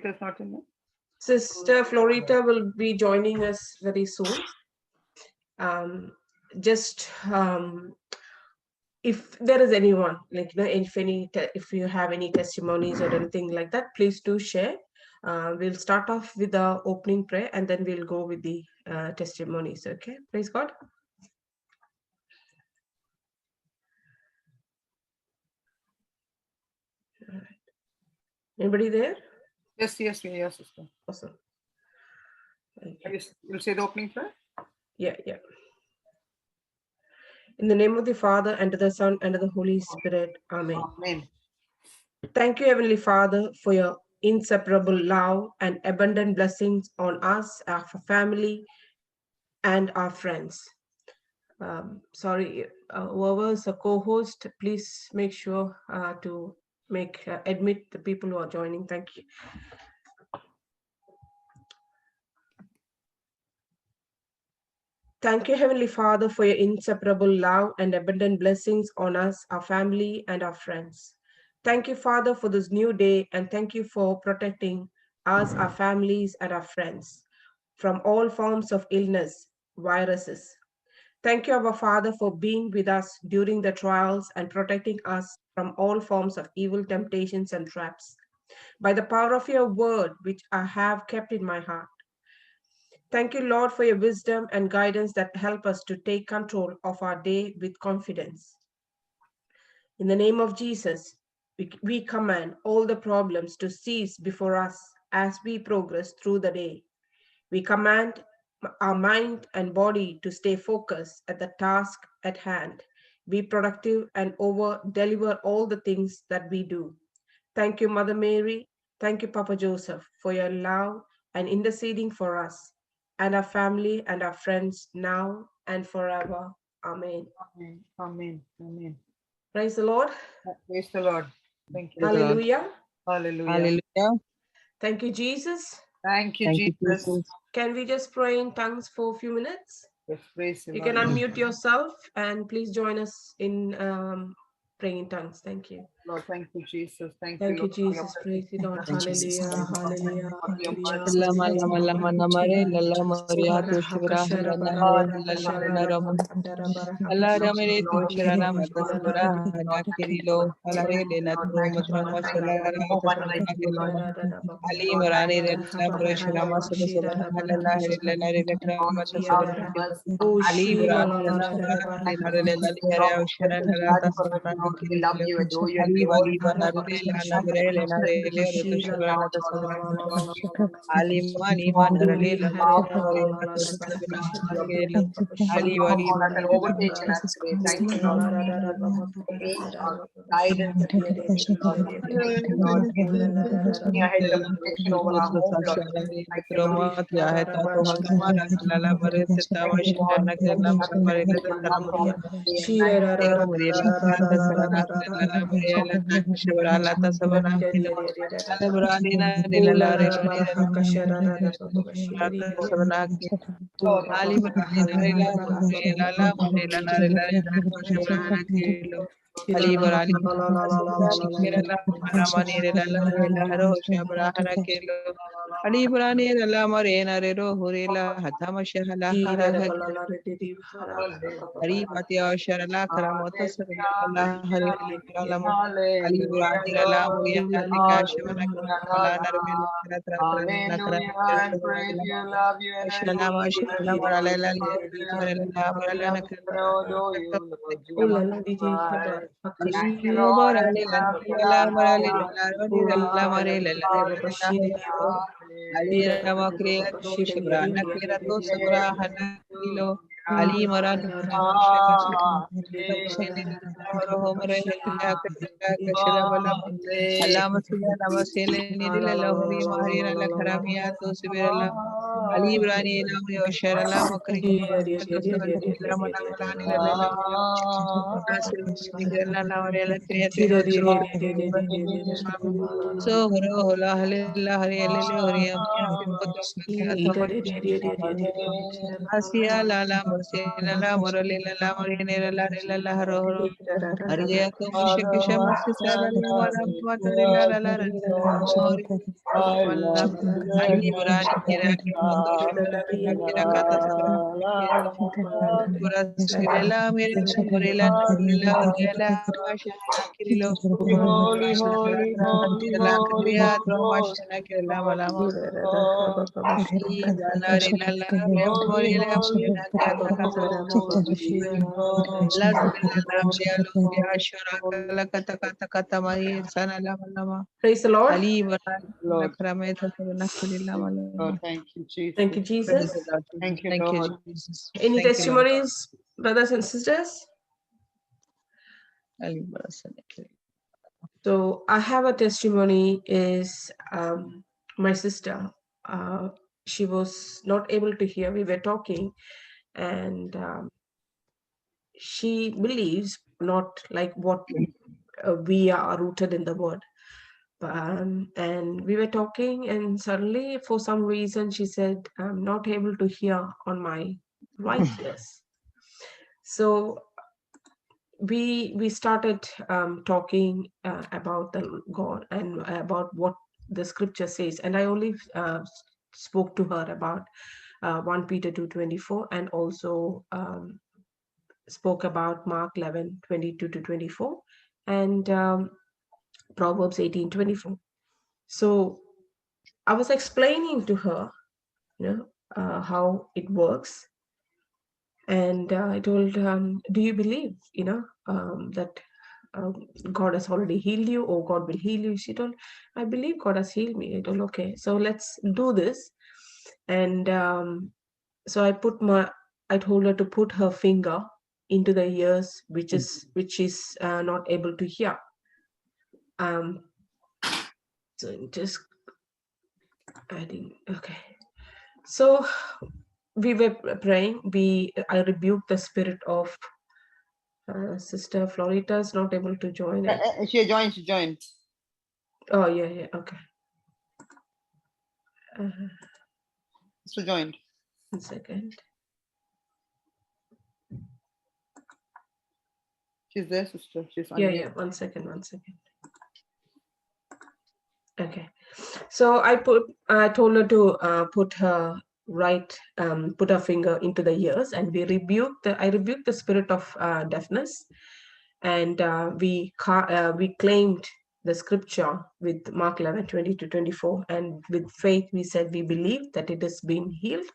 It's not in there. Sister Florita will be joining us very soon. Just if there is anyone, like, if you have any testimonies or anything like that, please do share. We'll start off with the opening prayer and then we'll go with the testimonies. Okay, praise God. All right. Anybody there? Yes, sister. Awesome. You'll say the opening prayer? Yeah. In the name of the Father, and of the Son, and of the Holy Spirit. Amen. Amen. Thank you, Heavenly Father, for your inseparable love and abundant blessings on us, our family, and our friends. Whoever's a co-host, please make sure to admit the people who are joining. Thank you. Thank you, Heavenly Father, for your inseparable love and abundant blessings on us, our family, and our friends. Thank you, Father, for this new day, and thank you for protecting us, our families, and our friends from all forms of illness, viruses. Thank you, our Father, for being with us during the trials and protecting us from all forms of evil temptations and traps. By the power of your word, which I have kept in my heart. Thank you, Lord, for your wisdom and guidance that help us to take control of our day with confidence. In the name of Jesus, we command all the problems to cease before us as we progress through the day. We command our mind and body to stay focused at the task at hand, be productive, and deliver all the things that we do. Thank you, Mother Mary. Thank you, Papa Joseph, for your love and interceding for us and our family and our friends now and forever. Amen. Amen. Praise the Lord. Praise the Lord. Thank you. Hallelujah. Hallelujah. Thank you, Jesus. Thank you, Jesus. Can we just pray in tongues for a few minutes? Yes, praise the You Lord. can unmute yourself and please join us in praying in tongues. Thank you. Lord, thank you, Jesus. Thank you, Lord, Jesus. Praise the Lord. Hallelujah. Hallelujah. We love you, adore you, and glorify and overtaken us today. Thank you, Lord. Guidance and protection, Lord. Ahead of protection over our home, Lord. Thank you, Lord. Ali Brani Lam Yoshara Lam Kari So Horo Hola Halila Hariel Horiam Asia Lala Mursila Moralila Marinera Lala Haro Aria Komishakisha Masisala Mara Matarila Ali Murani Kiraki Mundosha Kirakata Murasila Mira Murila Murila Uriela Mashana Kirilo Holy, holy, holy, La holy, Kriya holy, holy, Mashana Kirala Malama holy, holy, Praise the Lord. Lord. Oh, thank you, Jesus. Thank you, Jesus. Thank you, Thank you, Lord. Jesus. Any Thank you, Lord. testimonies, brothers and sisters? So I have a testimony is my sister. She was not able to hear. We were talking, and she believes not like what we are rooted in the word. And we were talking, and suddenly, for some reason, she said, "I'm not able to hear on my right ears." So we started talking about the God and about what the scripture says, and I only spoke to her about 1 Peter 2:24, and also spoke about Mark 11:22-24, and Proverbs 18:24. So I was explaining to her, how it works, and I told, do you believe, that God has already healed you, or God will heal you? She told, I believe God has healed me. I told, okay, so let's do this. And so I told her to put her finger into the ears, which is not able to hear. So just adding, okay. So we were praying. I rebuked the spirit of Sister Florita is not able to join it. She joined. Oh, yeah, okay. She joined. 1 second. She's there, sister. She's on. Yeah, 1 second. Okay. So I told her to put her put her finger into the ears, and I rebuked the spirit of deafness, and we claimed the scripture with Mark 11:20-24, and with faith we said we believe that it has been healed,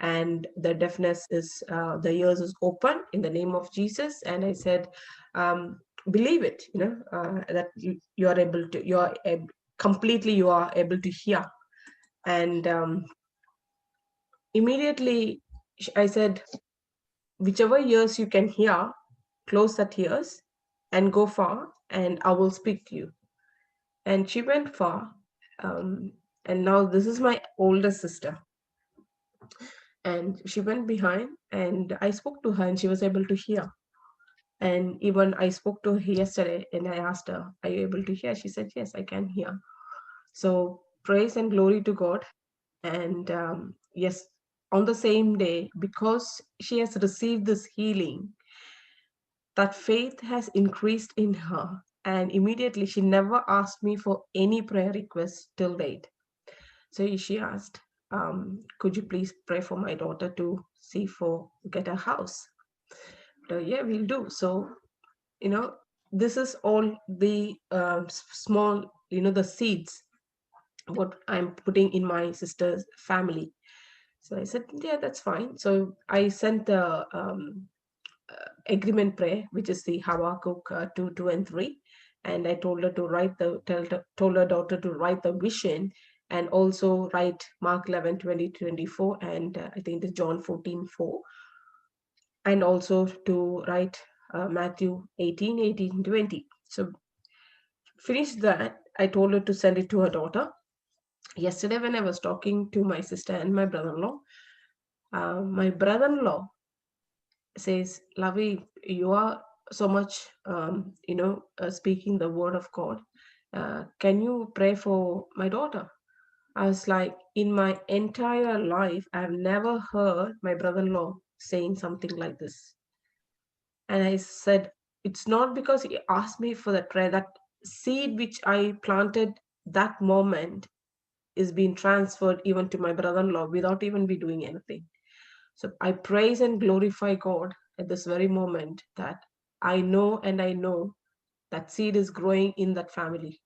and the deafness is the ears is open in the name of Jesus. And I said, believe it, that you are able to, completely you are able to hear. And immediately I said, whichever ears you can hear, close that ears and go far, and I will speak to you. And she went far, and now this is my older sister, and she went behind, and I spoke to her, and she was able to hear. And even I spoke to her yesterday, and I asked her, are you able to hear? She said, yes, I can hear. So praise and glory to God. And yes, on the same day, because she has received this healing, that faith has increased in her. And immediately she never asked me for any prayer requests till date. So she asked, could you please pray for my daughter to get a house? So yeah, we'll do. So, this is all the small, the seeds, what I'm putting in my sister's family. So I said, yeah, that's fine. So I sent the agreement prayer, which is the Habakkuk 2, 2 and 3. And I told her to told her daughter to write the vision, and also write Mark 11:20-24, and I think the John 14:4, and also to write Matthew 18:18-20. So finished that, I told her to send it to her daughter, yesterday when I was talking to my sister and my brother-in-law says, Lavi, you are so much, speaking the word of God. Can you pray for my daughter? I was like, in my entire life, I've never heard my brother-in-law saying something like this. And I said, it's not because he asked me for that prayer, that seed which I planted that moment is being transferred even to my brother-in-law without even be doing anything. So I praise and glorify God at this very moment that I know that seed is growing in that family.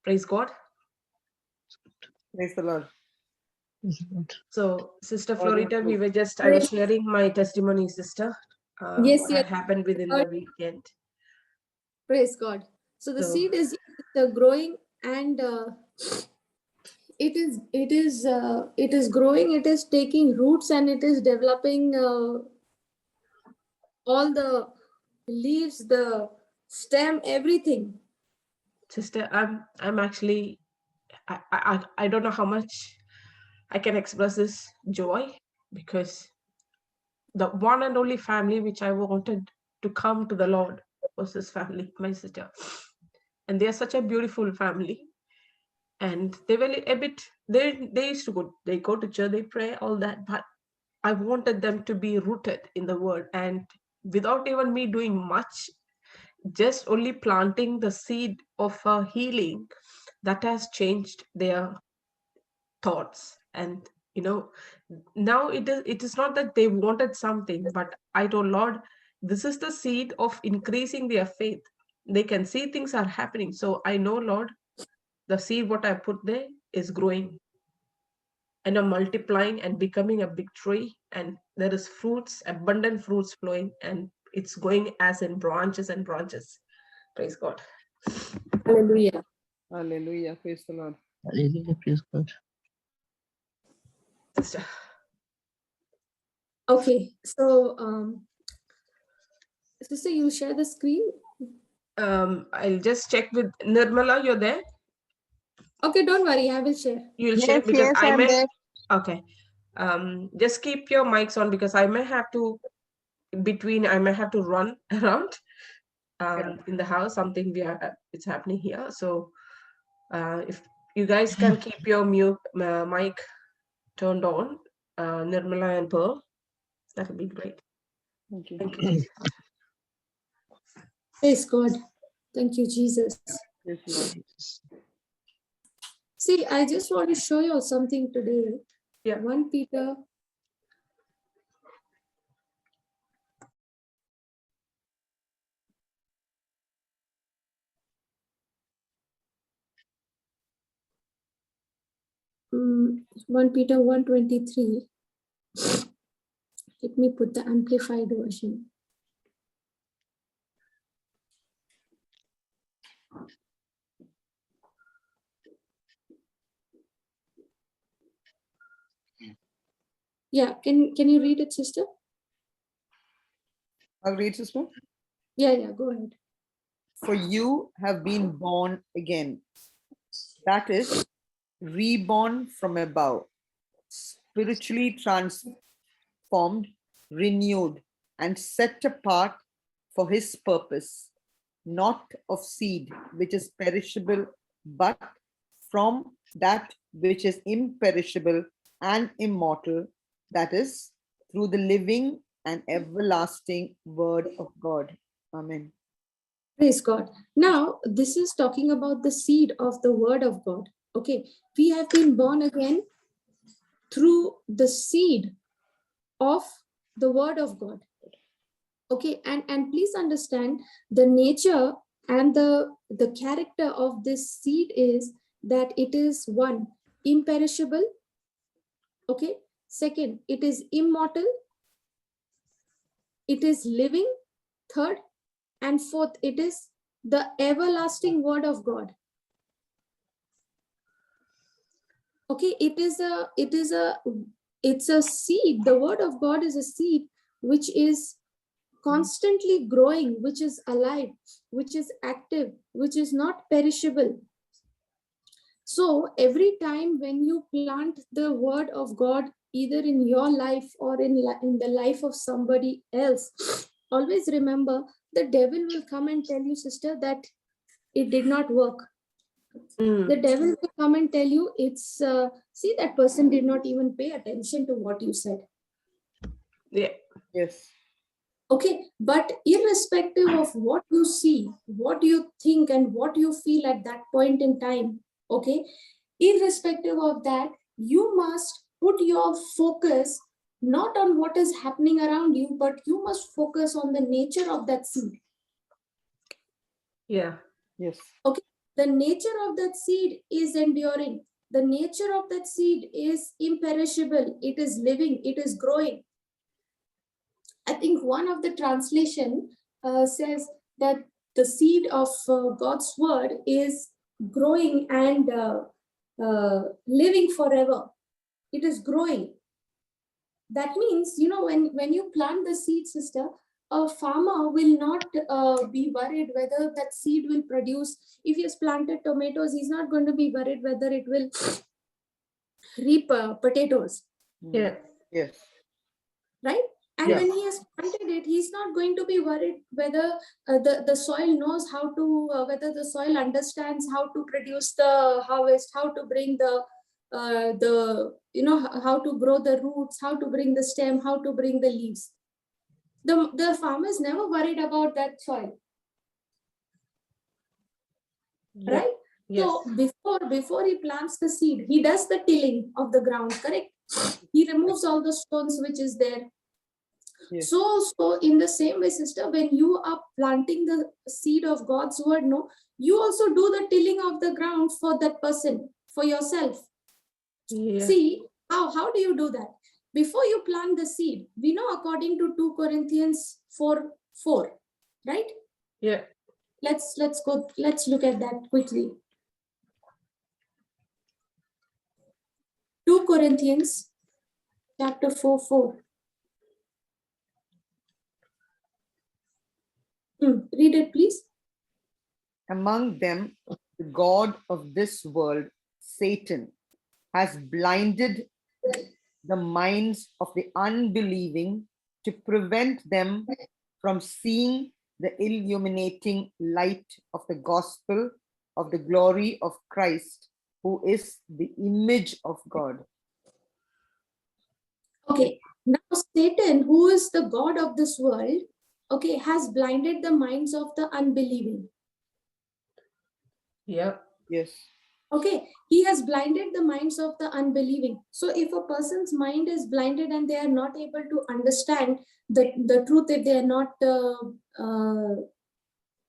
Praise God. Praise the Lord. So, Sister God is Florita, good. I was sharing my testimony, sister. Yes, What yes. happened within the weekend. Praise God. So the So- seed is growing, and it is growing. It is taking roots, and it is developing all the leaves, the stem, everything. Sister, I'm actually, I don't know how much I can express this joy, because the one and only family which I wanted to come to the Lord was this family, my sister. And they are such a beautiful family. And they were a bit, they used to go to church, they pray, all that, but I wanted them to be rooted in the word. And without even me doing much, just only planting the seed of healing, that has changed their thoughts. And now it is not that they wanted something, but I told Lord, this is the seed of increasing their faith. They can see things are happening. So I know, Lord, the seed what I put there is growing and multiplying and becoming a big tree, and there is fruits, abundant fruits flowing, and it's going as in branches and branches. Praise God. Hallelujah. Hallelujah. Praise the Lord. Hallelujah. Praise God. Sister. Okay, so sister, you share the screen. I'll just check with Nirmala. You're there? Okay, don't worry, I will share. You'll share, Yes, because yes, I I'm may. there. Okay. Just keep your mics on, because I may have to run around in the house. Something it's happening here. So if you guys can keep your mic turned on, Nirmala and Pearl, that would be great. Thank you. Thank you. Praise God. Thank you, Jesus. Praise the Lord. See, I just want to show you something today. Yeah. 1 Peter. Mm, 1 Peter 1:23. Let me put the amplified version. Yeah, can you read it, sister? I'll read, sister. Yeah, go ahead. For you have been born again. That is, reborn from above, spiritually transformed, renewed, and set apart for his purpose, not of seed which is perishable, but from that which is imperishable and immortal, that is, through the living and everlasting word of God. Amen. Praise God. Now, this is talking about the seed of the word of God. Okay, we have been born again through the seed of the word of God. Okay, and please understand the nature and the character of this seed is that it is one, imperishable. Okay, second, it is immortal, it is living. Third and fourth, it is the everlasting word of God. Okay, it's a seed. The word of God is a seed which is constantly growing, which is alive, which is active, which is not perishable. So every time when you plant the word of God, either in your life or in the life of somebody else, always remember the devil will come and tell you, sister, that it did not work. The devil will come and tell you, it's see, that person did not even pay attention to what you said. Yeah. Yes. Okay, but irrespective of what you see, what you think, and what you feel at that point in time, okay, irrespective of that, you must put your focus not on what is happening around you, but you must focus on the nature of that seed. Yeah. Yes. Okay, the nature of that seed is enduring. The nature of that seed is imperishable. It is living. It is growing. I think one of the translation says that the seed of God's word is growing and living forever. It is growing. That means, when you plant the seed, sister, a farmer will not be worried whether that seed will produce. If he has planted tomatoes, he's not going to be worried whether it will reap potatoes. Yeah. Yes. Right? And Yeah. when he has planted it, he's not going to be worried whether the soil knows how to, whether the soil understands how to produce the harvest, how to bring how to grow the roots, how to bring the stem, how to bring the leaves. The farmer is never worried about that soil, Yeah. right? Yes. So before he plants the seed, he does the tilling of the ground, correct? He removes all the stones which is there. Yes. So in the same way, sister, when you are planting the seed of God's word, no, you also do the tilling of the ground for that person, for yourself. Yeah. See, how do you do that? Before you plant the seed, we know according to 2 Corinthians 4:4, right? Yeah. Let's look at that quickly. 2 Corinthians chapter 4:4. Read it, please. Among them, the God of this world, Satan, has blinded the minds of the unbelieving to prevent them from seeing the illuminating light of the gospel of the glory of Christ, who is the image of God. Okay, now Satan, who is the God of this world, okay, has blinded the minds of the unbelieving. Yeah. Yes. Okay, he has blinded the minds of the unbelieving. So if a person's mind is blinded and they are not able to understand the truth, if they are not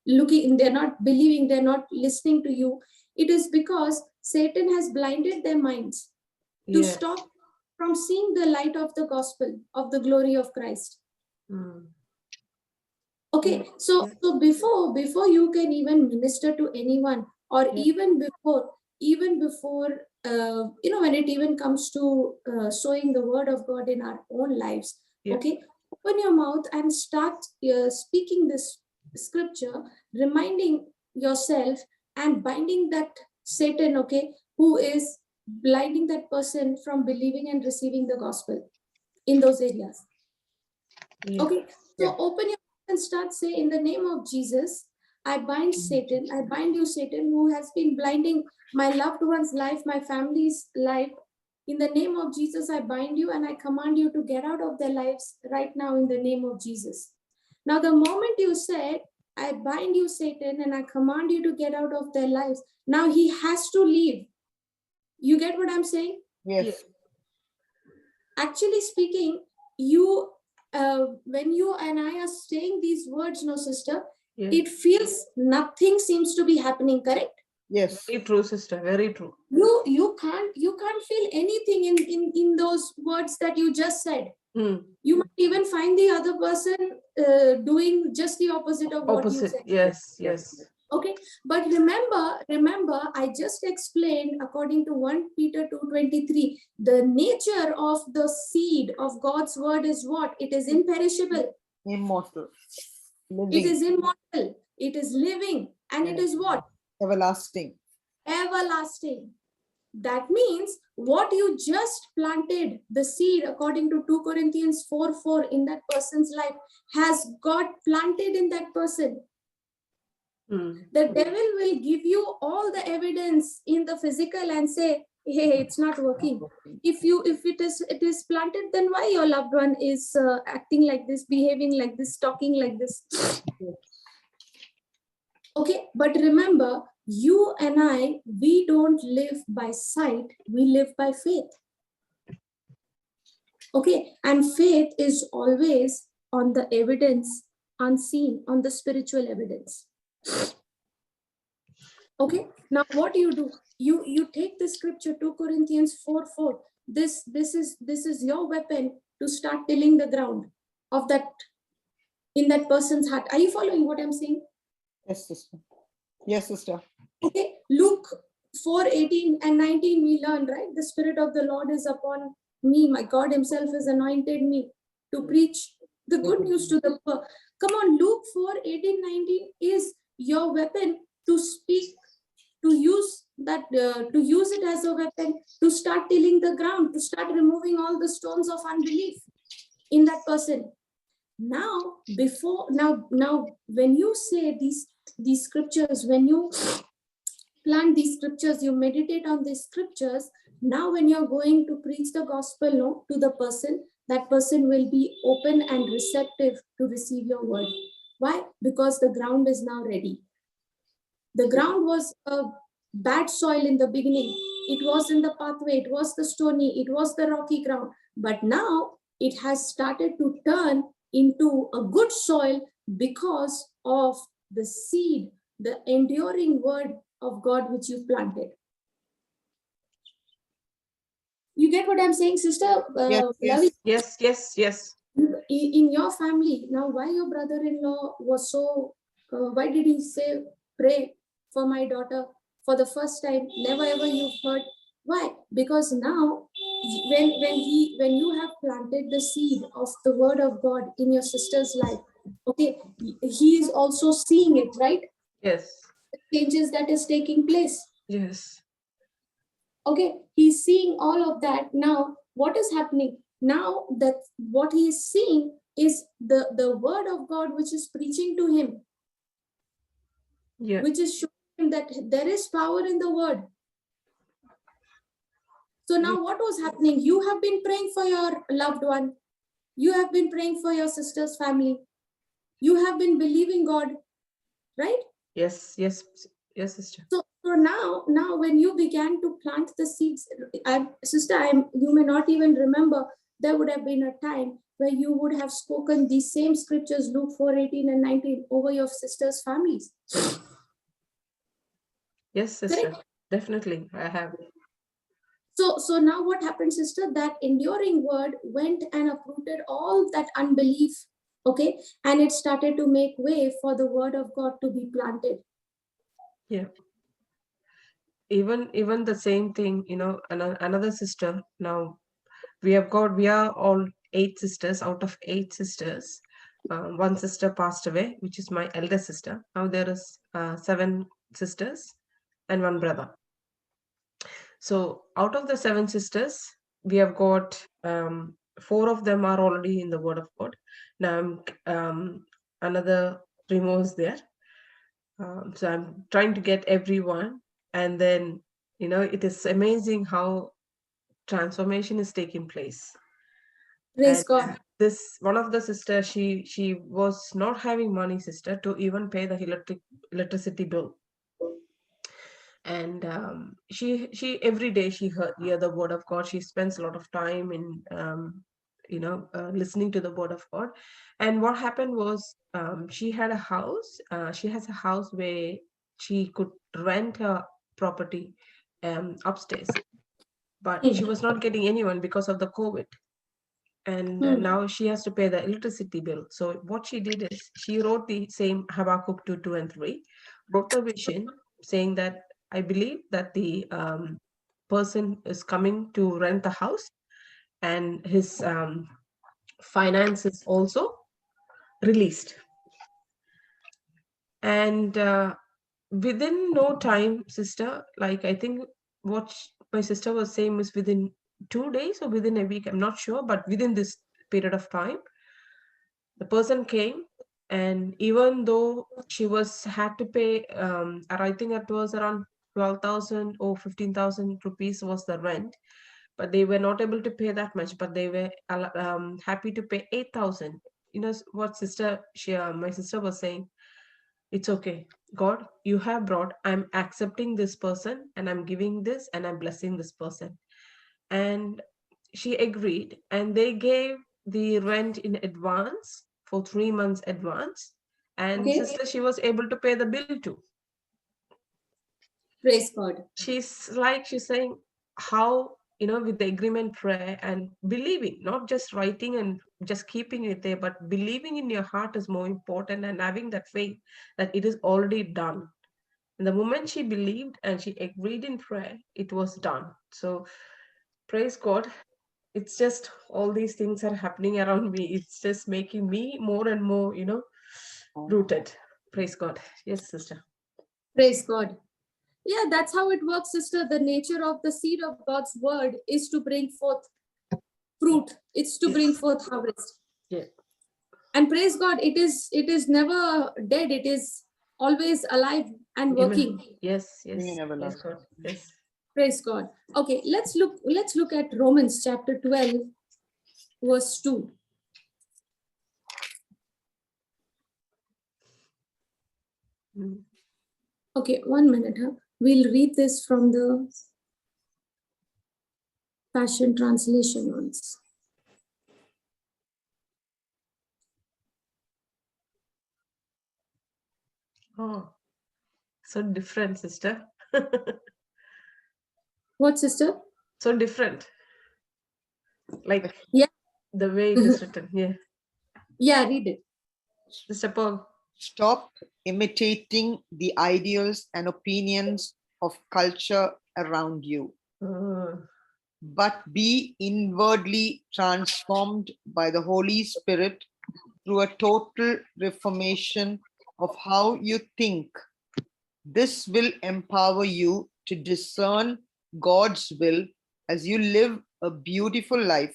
looking, they're not believing, they're not listening to you, it is because Satan has blinded their minds to Yeah. stop from seeing the light of the gospel of the glory of Christ. Okay, so before you can even minister to anyone, or even before when it even comes to sowing the word of God in our own lives, okay, open your mouth and start speaking this scripture, reminding yourself and binding that Satan, okay, who is blinding that person from believing and receiving the gospel in those areas. Okay, so open your mouth and start say, in the name of Jesus, I bind Satan. I bind you, Satan, who has been blinding my loved one's life, my family's life. In the name of Jesus, I bind you and I command you to get out of their lives right now in the name of Jesus. Now, the moment you said, I bind you, Satan, and I command you to get out of their lives, now he has to leave. You get what I'm saying? Yes. Actually speaking, when you and I are saying these words, no, sister, it feels nothing seems to be happening, correct? Yes. Very true, sister. Very true. You can't feel anything in those words that you just said. You might even find the other person doing just the opposite of what you said. Yes. Okay, but remember, I just explained according to 1 Peter 2:23, the nature of the seed of God's word is what? It is imperishable. Immortal. Living. It is immortal. It is living. And it is what? Everlasting. Everlasting. That means what you just planted, the seed, according to 2 Corinthians 4:4, in that person's life, has got planted in that person. The devil will give you all the evidence in the physical and say, hey, it's not working. If it is planted, then why your loved one is acting like this, behaving like this, talking like this? Okay, but remember, you and I, we don't live by sight, we live by faith. Okay, and faith is always on the evidence unseen, on the spiritual evidence. Okay, now what do? You take the scripture 2 Corinthians 4:4. This is your weapon to start tilling the ground of that in that person's heart. Are you following what I'm saying? Yes, sister. Yes, sister. Okay, Luke 4:18 and 19, we learn, right? The Spirit of the Lord is upon me. My God Himself has anointed me to preach the good news to the poor. Come on, Luke 4:18, 19 is your weapon to speak, to use that, to use it as a weapon to start tilling the ground, to start removing all the stones of unbelief in that person. Now, when you say these scriptures, when you plant these scriptures, you meditate on these scriptures. Now, when you're going to preach the gospel to the person, that person will be open and receptive to receive your word. Why? Because the ground is now ready. The ground was a bad soil in the beginning. It was in the pathway, it was the stony, it was the rocky ground. But now it has started to turn into a good soil because of the seed, the enduring word of God which you planted. You get what I'm saying, sister? Yes. In your family, now why your brother-in-law was so, why did he say, pray for my daughter for the first time? Never ever you've heard. Why? Because now, when you have planted the seed of the word of God in your sister's life, okay, he is also seeing it, right? Yes. The changes that is taking place. Yes. Okay, he's seeing all of that. Now, what is happening? Now that what he is seeing is the word of God which is preaching to him. Yeah. Which is showing him that there is power in the word. So now what was happening? You have been praying for your loved one. You have been praying for your sister's family. You have been believing God, right? Yes, sister. So now when you began to plant the seeds, you may not even remember, there would have been a time where you would have spoken these same scriptures, Luke 4:18 and 19, over your sister's families. Yes, sister. Correct? Definitely, I have. So now what happened, sister? That enduring word went and uprooted all that unbelief, okay? And it started to make way for the word of God to be planted. Yeah. Even the same thing, another sister. Now we are all 8 sisters. Out of 8 sisters, one sister passed away, which is my elder sister. Now there is 7 sisters and 1 brother. So out of the 7 sisters, we have got 4 of them are already in the Word of God. Now another Primo is there. So I'm trying to get everyone, and then it is amazing how transformation is taking place. Praise God. This one of the sisters, she was not having money, sister, to even pay the electricity bill. And she every day she hear the word of God. She spends a lot of time in listening to the word of God. And what happened was, she had a house. She has a house where she could rent a property upstairs, but she was not getting anyone because of the COVID. And now she has to pay the electricity bill. So what she did is she wrote the same Habakkuk 2 and 3, wrote the vision saying that I believe that the person is coming to rent the house, and his finances also released. And within no time, sister, like I think what my sister was saying is within 2 days or within a week, I'm not sure, but within this period of time, the person came, and even though she had to pay, I think it was around 12,000 or 15,000 rupees was the rent, but they were not able to pay that much, but they were happy to pay 8,000. You know what, sister? My sister was saying, it's okay. God, you have brought, I'm accepting this person and I'm giving this and I'm blessing this person. And she agreed, and they gave the rent in advance for 3 months advance. And Okay. sister, she was able to pay the bill too. Praise God. She's saying how, with the agreement prayer and believing, not just writing and just keeping it there, but believing in your heart is more important, and having that faith that it is already done. And the moment she believed and she agreed in prayer, it was done. So praise God. It's just all these things are happening around me. It's just making me more and more, rooted. Praise God. Yes, sister. Praise God. Yeah, that's how it works, sister. The nature of the seed of God's word is to bring forth fruit. It's to bring forth harvest. Yeah. And praise God, it is never dead. It is always alive and working. Amen. Yes. Bringing Yes. everlasting. God. Yes. Praise God. Okay, let's look at Romans chapter 12, verse 2. Mm. Okay, 1 minute. We'll read this from the Passion Translation once. Oh, so different, sister. What, sister? So different. Like, Yeah. the way it is written. Yeah. Yeah, read it. Sister Paul. Stop imitating the ideals and opinions of culture around you, but be inwardly transformed by the Holy Spirit through a total reformation of how you think. This will empower you to discern God's will as you live a beautiful life,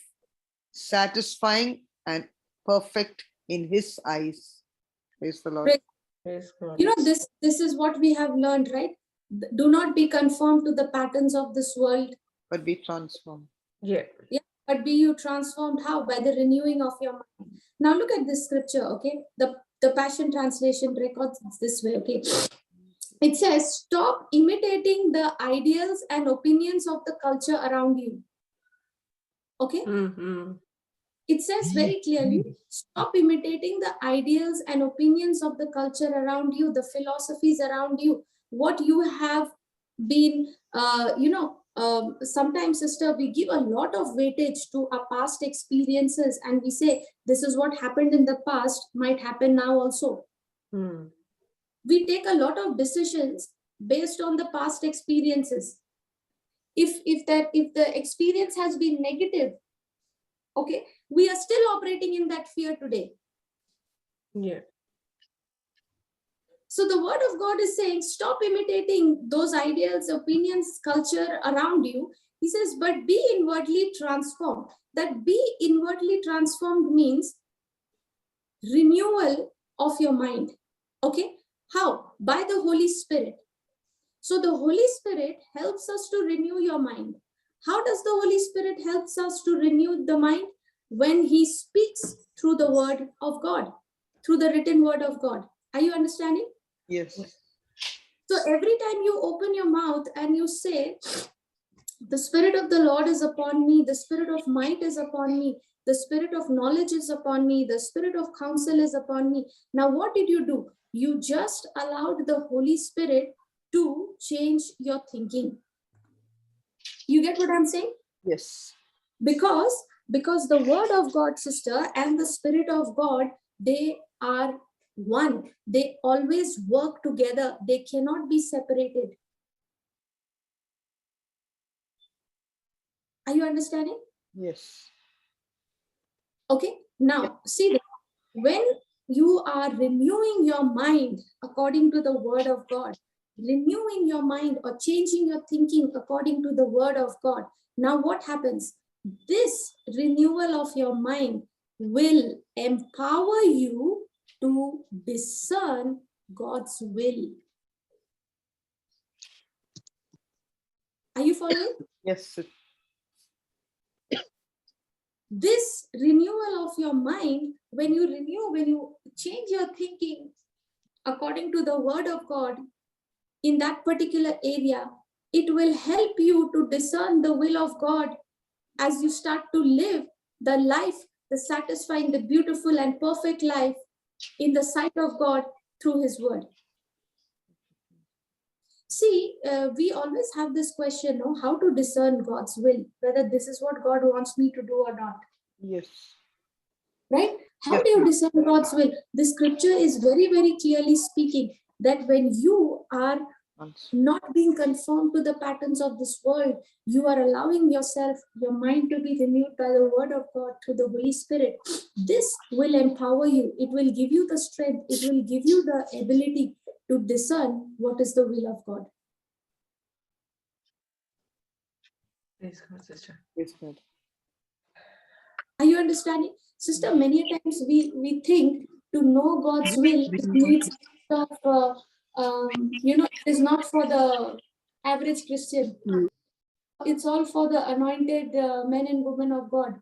satisfying and perfect in His eyes. Praise the Lord. Praise God. You know, this is what we have learned, right? Do not be conformed to the patterns of this world, but be transformed. Yeah. But be you transformed. How? By the renewing of your mind. Now look at this scripture, okay? The Passion Translation records it this way, okay? It says, stop imitating the ideals and opinions of the culture around you. Okay? Mm-hmm. It says very clearly, stop imitating the ideals and opinions of the culture around you, the philosophies around you, what you have been, sometimes, sister, we give a lot of weightage to our past experiences, and we say, this is what happened in the past, might happen now also. Mm. We take a lot of decisions based on the past experiences. If the experience has been negative, okay, we are still operating in that fear today. Yeah. So the word of God is saying, stop imitating those ideals, opinions, culture around you. He says, but be inwardly transformed. That be inwardly transformed means renewal of your mind. Okay? How? By the Holy Spirit. So the Holy Spirit helps us to renew your mind. How does the Holy Spirit helps us to renew the mind? When He speaks through the word of God, through the written word of God. Are you understanding? Yes. So every time you open your mouth and you say, the Spirit of the Lord is upon me, the Spirit of might is upon me, the Spirit of knowledge is upon me, the Spirit of counsel is upon me. Now, what did you do? You just allowed the Holy Spirit to change your thinking. You get what I'm saying? Yes. Because the word of God, sister, and the Spirit of God, they are one. They always work together. They cannot be separated. Are you understanding? Yes. Okay. Now, see, when you are renewing your mind according to the word of God, renewing your mind or changing your thinking according to the word of God. Now what happens? This renewal of your mind will empower you to discern God's will. Are you following? Yes. This renewal of your mind, when you change your thinking according to the word of God in that particular area, it will help you to discern the will of God as you start to live the life, the satisfying, the beautiful and perfect life in the sight of God through his word. See, we always have this question, no, how to discern God's will, whether this is what God wants me to do or not. Yes. Right? How Yes, do you ma'am. discern God's will? The scripture is very, very clearly speaking that when you are not being conformed to the patterns of this world, you are allowing yourself, your mind to be renewed by the word of God through the Holy Spirit. This will empower you. It will give you the strength. It will give you the ability to discern what is the will of God. Praise God, sister. Yes, ma'am. Are you understanding? Sister, many times we think to know God's will, it needs of, it is not for the average Christian. It's all for the anointed men and women of God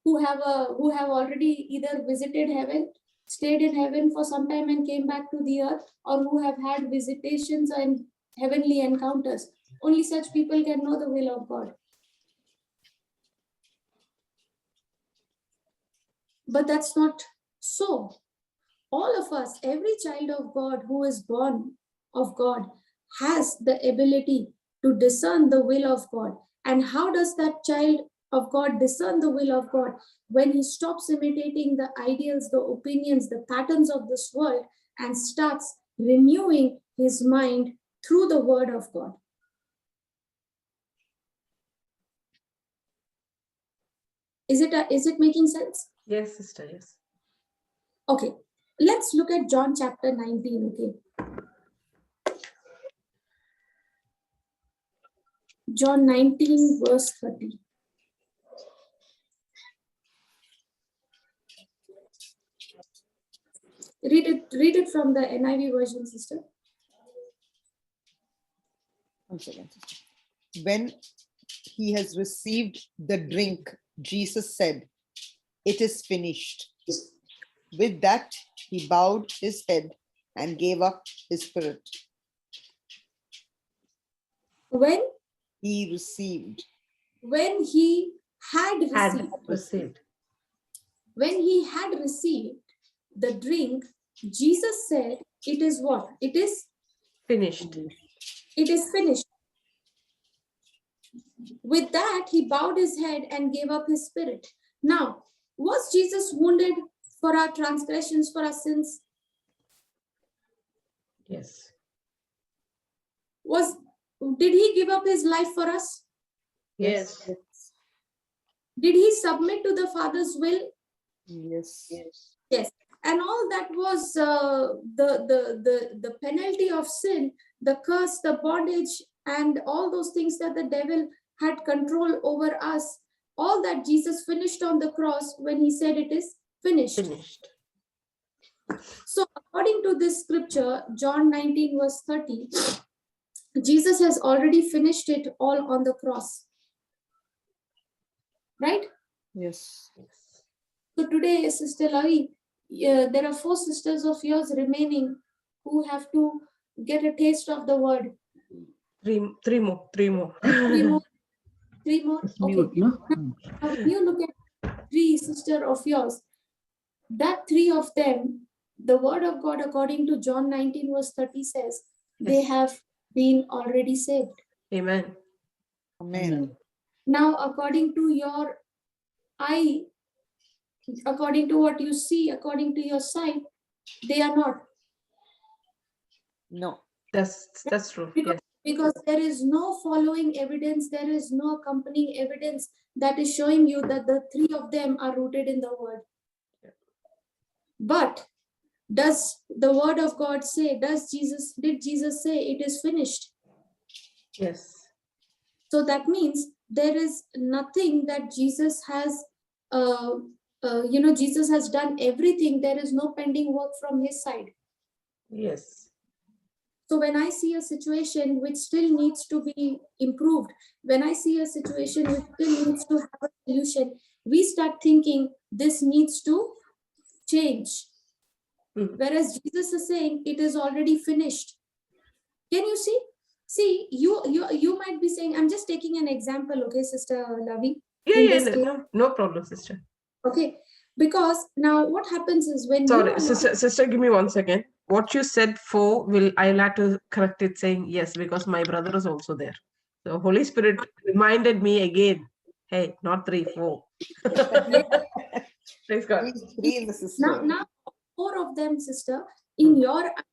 who have already either visited heaven, stayed in heaven for some time and came back to the earth, or who have had visitations and heavenly encounters. Only such people can know the will of God. But that's not so. All of us, every child of God who is born of God, has the ability to discern the will of God. And how does that child of God discern the will of God? When he stops imitating the ideals, the opinions, the patterns of this world and starts renewing his mind through the word of God. Is it making sense? Yes, sister, yes. Okay, let's look at John chapter 19, okay? John 19, verse 30. Read it from the NIV version, sister. One second. When he has received the drink, Jesus said, "It is finished." With that, he bowed his head and gave up his spirit. When He received. When he had Had received. received. When he had received the drink, Jesus said, "It is what? It is Finished. It is finished." With that, he bowed his head and gave up his spirit. Now, was Jesus wounded for our transgressions, for our sins? Yes. Did he give up his life for us? Yes. Did he submit to the Father's will? Yes. Yes. And all that was the penalty of sin, the curse, the bondage, and all those things that the devil had control over us. All that Jesus finished on the cross when he said it is finished. Finished. So according to this scripture, John 19 verse 30, Jesus has already finished it all on the cross. Right? Yes. So today, Sister Lavi, there are 4 sisters of yours remaining who have to get a taste of the word. Three more. Three more. Okay. Now, when you look at 3 sisters of yours, that 3 of them, the word of God according to John 19 verse 30 says, they have been already saved. Amen. Amen. Now, according to your eye, according to what you see, according to your sight, they are not. No. That's true. Yes. Because there is no following evidence, there is no accompanying evidence that is showing you that the 3 of them are rooted in the word. But Does the word of God say, did Jesus say it is finished? Yes. So that means there is nothing that Jesus has, Jesus has done everything. There is no pending work from his side. Yes. So when I see a situation which still needs to be improved, when I see a situation which still needs to have a solution, we start thinking this needs to change. Whereas Jesus is saying it is already finished. Can you see? See, you might be saying, I'm just taking an example, okay, Sister Lavi? No problem, sister. Okay, because now what happens is when Sorry, sister, give me 1 second. What you said 4 I'll have to correct it saying yes, because my brother is also there. So Holy Spirit reminded me again. Hey, not 3, 4. Praise God. Three in the sister. Now 4 of them, sister, in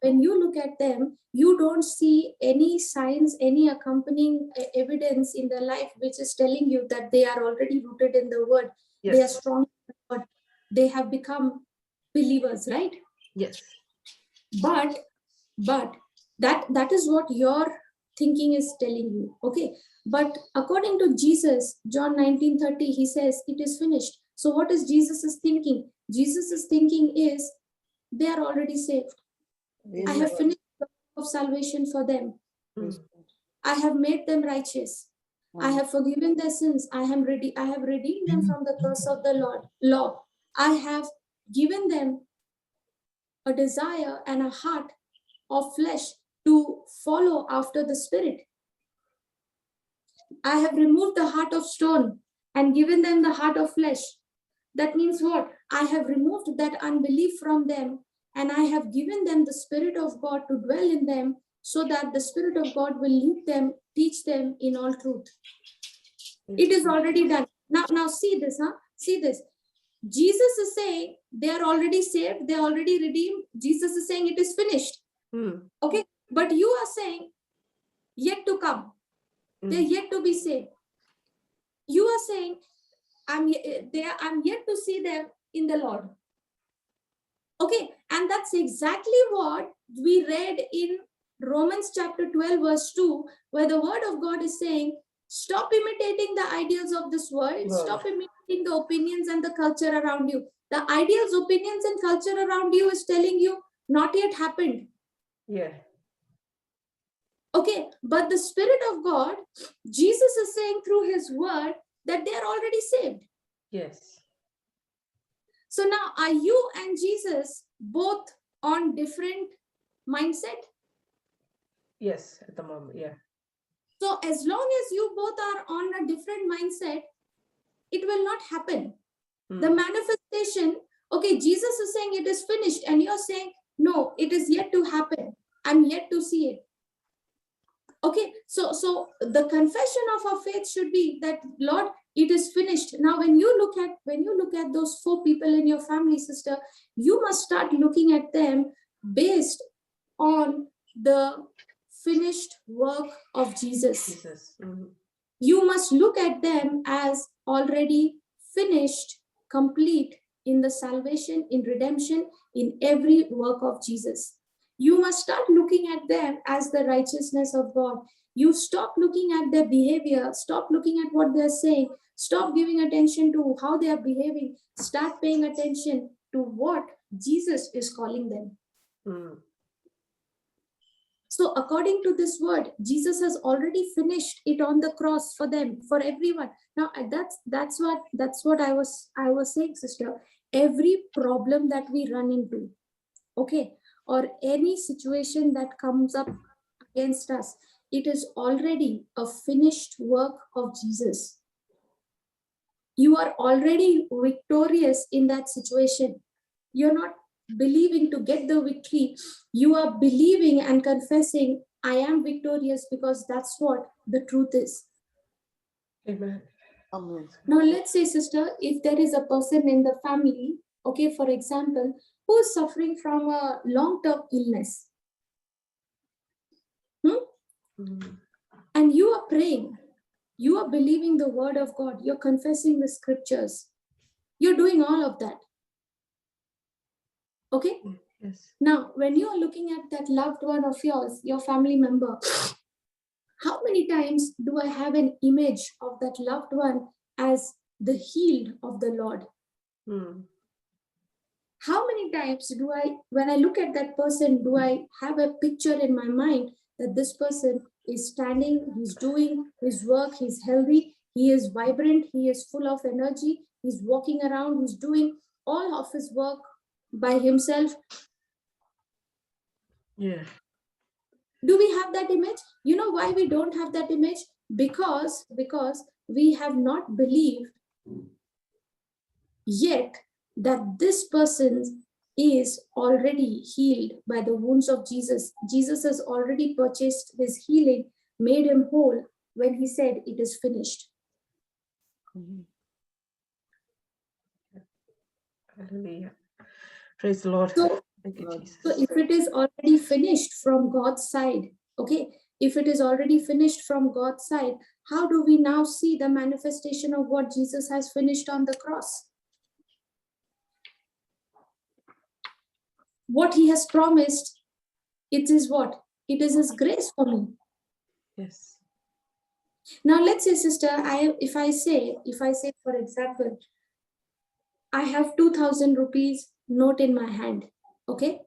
when you look at them, you don't see any signs, any accompanying evidence in their life which is telling you that they are already rooted in the word. Yes. They are strong in the word. They have become believers, right? Yes. But that is what your thinking is telling you, okay? But according to Jesus, John 19:30, he says it is finished. So what is Jesus' thinking? Jesus' thinking is they are already saved. I have finished the work of salvation for them. I have made them righteous. I have forgiven their sins. I have redeemed them from the curse of the law. I have given them a desire and a heart of flesh to follow after the Spirit. I have removed the heart of stone and given them the heart of flesh. That means what? I have removed that unbelief from them, and I have given them the Spirit of God to dwell in them, so that the Spirit of God will lead them, teach them in all truth. It is already done. Now see this, huh? See this. Jesus is saying they are already saved, they are already redeemed. Jesus is saying it is finished. Okay, but you are saying yet to come. They're yet to be saved. You are saying I'm yet to see them in the Lord. Okay, and that's exactly what we read in Romans chapter 12 verse 2, where the word of God is saying, stop imitating the ideals of this world. Stop imitating the opinions and the culture around you. The ideals, opinions, and culture around you is telling you not yet happened. Yeah. Okay, but the Spirit of God, Jesus is saying through his word that they are already saved. Yes. So now, are you and Jesus both on different mindset? Yes, at the moment, yeah. So as long as you both are on a different mindset, it will not happen. The manifestation, okay, Jesus is saying it is finished, and you're saying, no, it is yet to happen. I'm yet to see it. Okay, so the confession of our faith should be that, Lord, it is finished. Now, when you look at those 4 people in your family, sister, you must start looking at them based on the finished work of Jesus. You must look at them as already finished, complete in the salvation, in redemption, in every work of Jesus. You must start looking at them as the righteousness of God. You stop looking at their behavior, stop looking at what they're saying, stop giving attention to how they are behaving, start paying attention to what Jesus is calling them. So according to this word, Jesus has already finished it on the cross for them, for everyone. Now that's what I was saying, sister. Every problem that we run into, okay, or any situation that comes up against us, it is already a finished work of Jesus. You are already victorious in that situation. You're not believing to get the victory. You are believing and confessing, I am victorious, because that's what the truth is. Amen. Now let's say, sister, if there is a person in the family, okay, for example, who is suffering from a long-term illness, and you are praying, you are believing the word of God, you're confessing the scriptures, you're doing all of that. Okay, Yes. Now, when you are looking at that loved one of yours, your family member, how many times do I have an image of that loved one as the healed of the Lord? How many times do I, when I look at that person, do I have a picture in my mind that this person is standing, he's doing his work, he's healthy, he is vibrant, he is full of energy, he's walking around, he's doing all of his work by himself? Yeah. Do we have that image? You know why we don't have that image? Because we have not believed yet that this person is already healed by the wounds of Jesus. Jesus has already purchased his healing, made him whole when he said it is finished. Hallelujah. Praise the Lord. So, Thank you, Jesus. so if it is already finished from God's side, okay, if it is already finished from God's side, how do we now see the manifestation of what Jesus has finished on the cross? What he has promised, it is what? It is his grace for me. Yes. Now let's say, sister, if I say, for example, I have 2,000 rupees note in my hand, okay?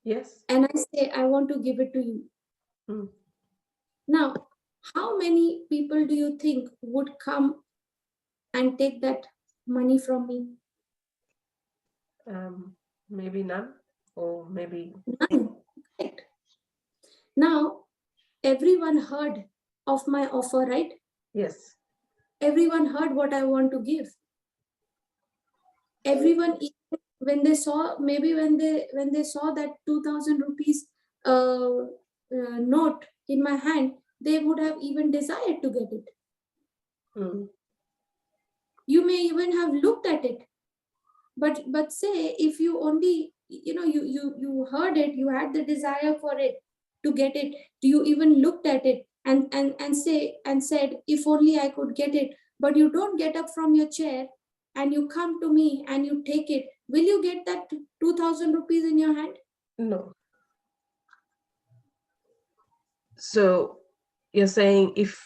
Yes. And I say, I want to give it to you. Now, how many people do you think would come and take that money from me? Maybe none, or maybe None. Right. Now, everyone heard of my offer, right? yes. Everyone heard what I want to give. Everyone, when they saw, maybe when they saw that 2,000 rupees note in my hand, they would have even desired to get it. You may even have looked at it, but say if you only, you heard it, you had the desire for it, to get it, do you even looked at it and said, if only I could get it? But you don't get up from your chair and you come to me and you take it. Will you get that 2,000 rupees in your hand? No. So you're saying, if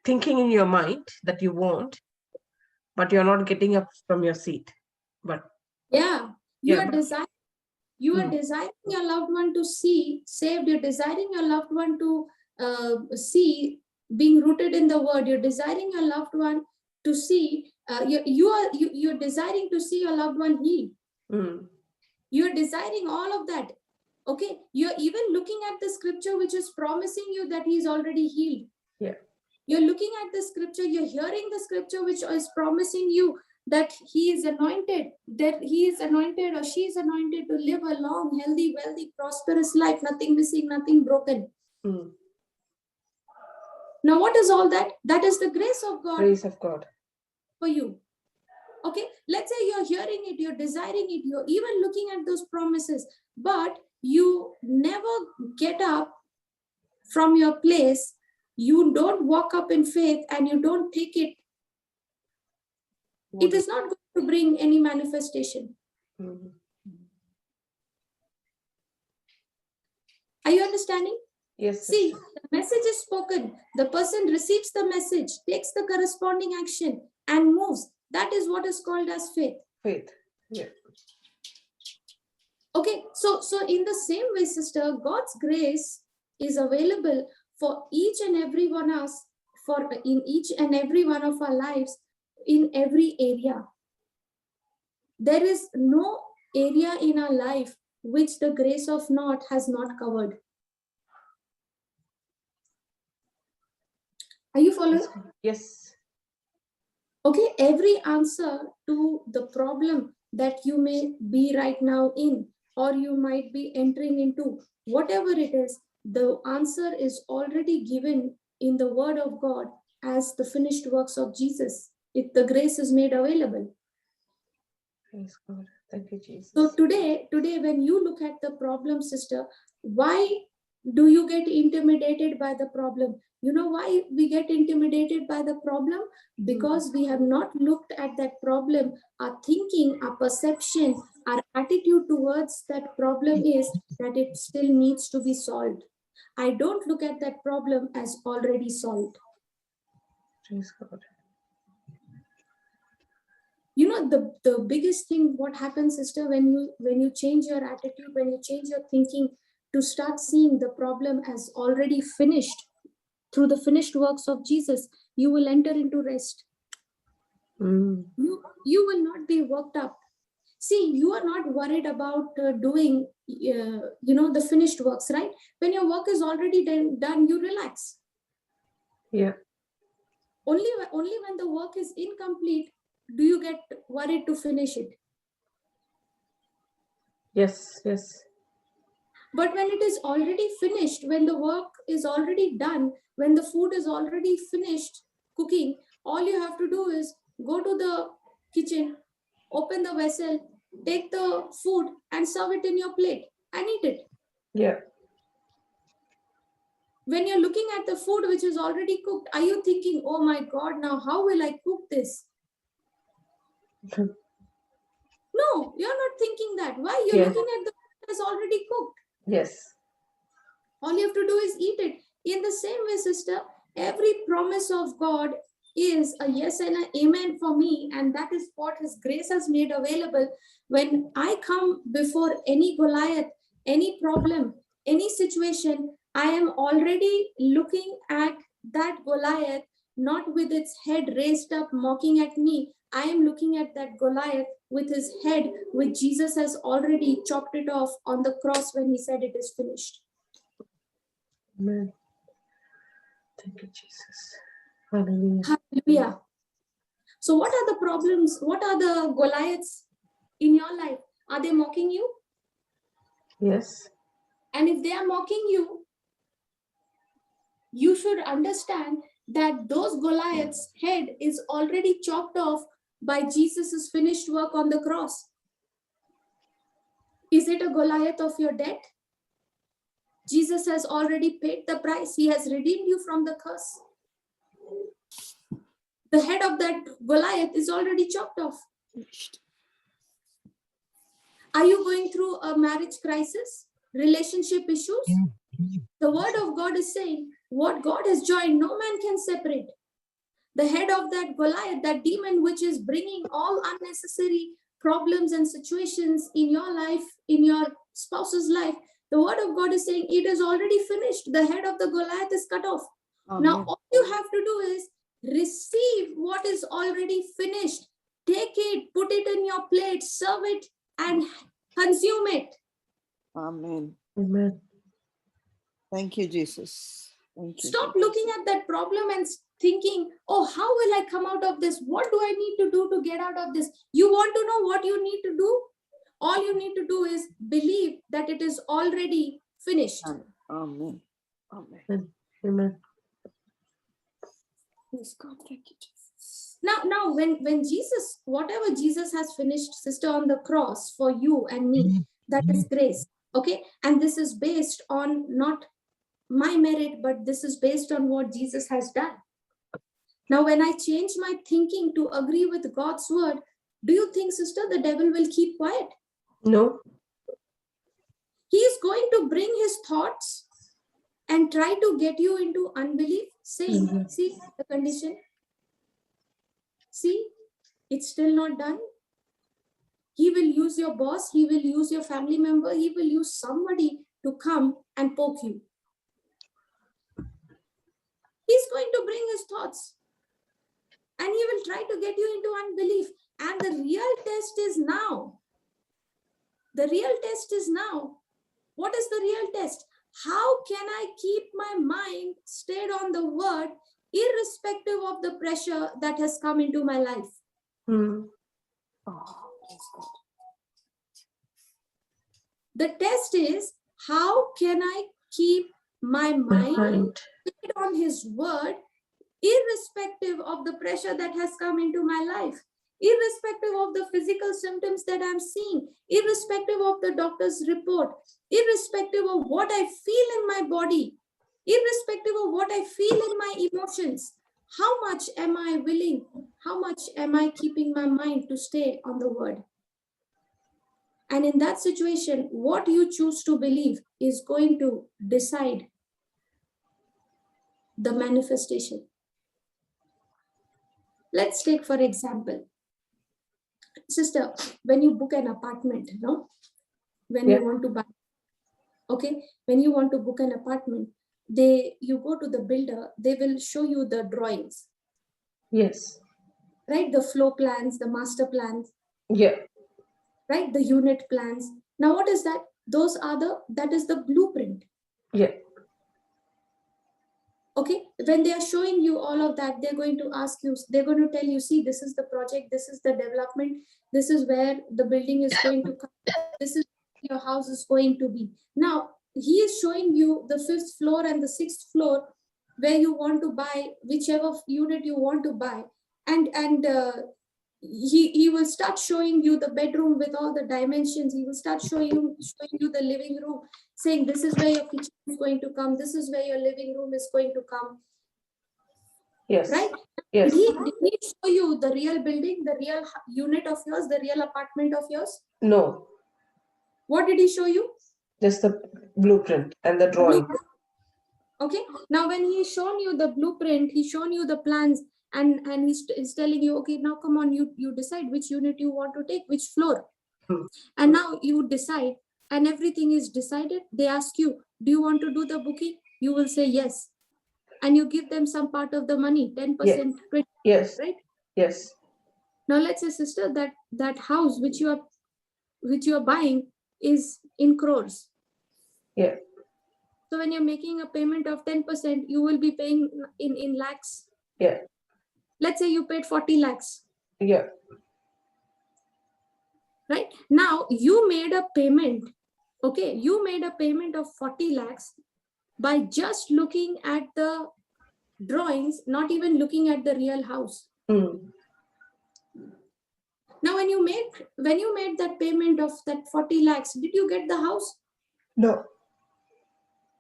thinking in your mind that you want, but you're not getting up from your seat, but you are desiring your loved one to see saved. You're desiring your loved one to see being rooted in the word. You're desiring your loved one to see you're desiring to see your loved one healed. You're desiring all of that. Okay, you're even looking at the scripture which is promising you that he's already healed. Yeah. You're looking at the scripture, you're hearing the scripture which is promising you that he is anointed, or she is anointed to live a long, healthy, wealthy, prosperous life, nothing missing, nothing broken. Now, what is all that? That is the grace of God. Grace of God For you. Okay, let's say you're hearing it, you're desiring it, you're even looking at those promises, but you never get up from your place. You don't walk up in faith and you don't take it. It is not going to bring any manifestation. Are you understanding? Yes. See, the message is spoken. The person receives the message, takes the corresponding action, and moves. That is what is called as faith. Faith. Yeah. Okay, so in the same way, sister, God's grace is available for each and every one of us, in each and every one of our lives, in every area. There is no area in our life which the grace of God has not covered. Are you following? Yes. Okay, every answer to the problem that you may be right now in, or you might be entering into, whatever it is, the answer is already given in the word of God as the finished works of Jesus. The grace is made available. Praise God. Thank you, Jesus. So today, when you look at the problem, sister, why Do you get intimidated by the problem? You know why we get intimidated by the problem? Because we have not looked at that problem. Our thinking, our perception, our attitude towards that problem is that it still needs to be solved. I don't look at that problem as already solved. Praise God. You know, the biggest thing, what happens, sister, when you change your attitude, when you change your thinking to start seeing the problem as already finished through the finished works of Jesus, you will enter into rest. You will not be worked up. See, you are not worried about doing the finished works, right? When your work is already done, you relax. Yeah. Only when the work is incomplete do you get worried to finish it. Yes. But when it is already finished, when the work is already done, when the food is already finished cooking, all you have to do is go to the kitchen, open the vessel, take the food and serve it in your plate and eat it. Yeah. When you're looking at the food which is already cooked, are you thinking, oh my God, now how will I cook this? No, you're not thinking that. Why? You're looking at the food that's already cooked. Yes. All you have to do is eat it. In the same way, sister, every promise of God is a yes and an amen for me, and that is what His grace has made available. When I come before any Goliath, any problem, any situation, I am already looking at that Goliath, not with its head raised up, mocking at me. I am looking at that Goliath with his head, which Jesus has already chopped it off on the cross when He said it is finished. Amen. Thank you, Jesus. Hallelujah. Hallelujah. So what are the problems? What are the Goliaths in your life? Are they mocking you? Yes. And if they are mocking you, you should understand that those Goliaths' head is already chopped off by Jesus' finished work on the cross. Is it a Goliath of your debt? Jesus has already paid the price. He has redeemed you from the curse. The head of that Goliath is already chopped off. Are you going through a marriage crisis? Relationship issues? The word of God is saying, what God has joined, no man can separate. The head of that Goliath, that demon which is bringing all unnecessary problems and situations in your life, in your spouse's life, the word of God is saying it is already finished. The head of the Goliath is cut off. Amen. Now, all you have to do is receive what is already finished. Take it, put it in your plate, serve it, and consume it. Amen. Amen. Thank you, Jesus. Thank you. Stop Jesus. looking at that problem and thinking, oh, how will I come out of this? What do I need to do to get out of this? You want to know what you need to do? All you need to do is believe that it is already finished. Amen. Amen. Amen. Yes, God, thank you, Jesus. Now, when Jesus, whatever Jesus has finished, sister, on the cross for you and me, that is grace. Okay. And this is based on not my merit, but this is based on what Jesus has done. Now, when I change my thinking to agree with God's word, do you think, sister, the devil will keep quiet? No. He is going to bring his thoughts and try to get you into unbelief, saying, see the condition. See, it's still not done. He will use your boss. He will use your family member. He will use somebody to come and poke you. He's going to bring his thoughts. And he will try to get you into unbelief. And the real test is now. The real test is now. What is the real test? How can I keep my mind stayed on the word, irrespective of the pressure that has come into my life? Oh, yes, God. The test is, how can I keep my mind stayed on his word, irrespective of the pressure that has come into my life? irrespective of the physical symptoms that I'm seeing, irrespective of the doctor's report, irrespective of what I feel in my body, irrespective of what I feel in my emotions. How much am I willing? How much am I keeping my mind to stay on the word? And in that situation, what you choose to believe is going to decide the manifestation. Let's take, for example, sister, when you book an apartment, when you want to buy, okay, when you want to book an apartment, you go to the builder, they will show you the drawings. Yes. Right? The floor plans, the master plans. Yeah. Right? The unit plans. Now, what is that? That is the blueprint. Yeah. Okay, when they are showing you all of that, they're going to ask you, they're going to tell you, see, this is the project, this is the development, this is where the building is going to come, this is where your house is going to be. Now, he is showing you the 5th floor and the 6th floor where you want to buy whichever unit you want to buy. And he will start showing you the bedroom with all the dimensions. He will start showing you the living room, saying this is where your kitchen is going to come, this is where your living room is going to come. Yes. Right? Yes. Did he show you the real building, the real unit of yours, the real apartment of yours? No. What did he show you? Just the blueprint and the drawing. Okay. Now, when he's shown you the blueprint, he's shown you the plans, and he's telling you, okay, now come on, you decide which unit you want to take, which floor. And now you decide, and everything is decided. They ask you, do you want to do the booking? You will say yes. And you give them some part of the money, 10%, Yes. 20%, Yes. right? Yes. Now let's say, sister, that house which you are buying is in crores. Yeah. So when you're making a payment of 10%, you will be paying in lakhs. Yeah. Let's say you paid 40 lakhs. Yeah. Right? Now you made a payment. Okay. You made a payment of 40 lakhs by just looking at the drawings, not even looking at the real house. Now, when you made that payment of that 40 lakhs, did you get the house? No.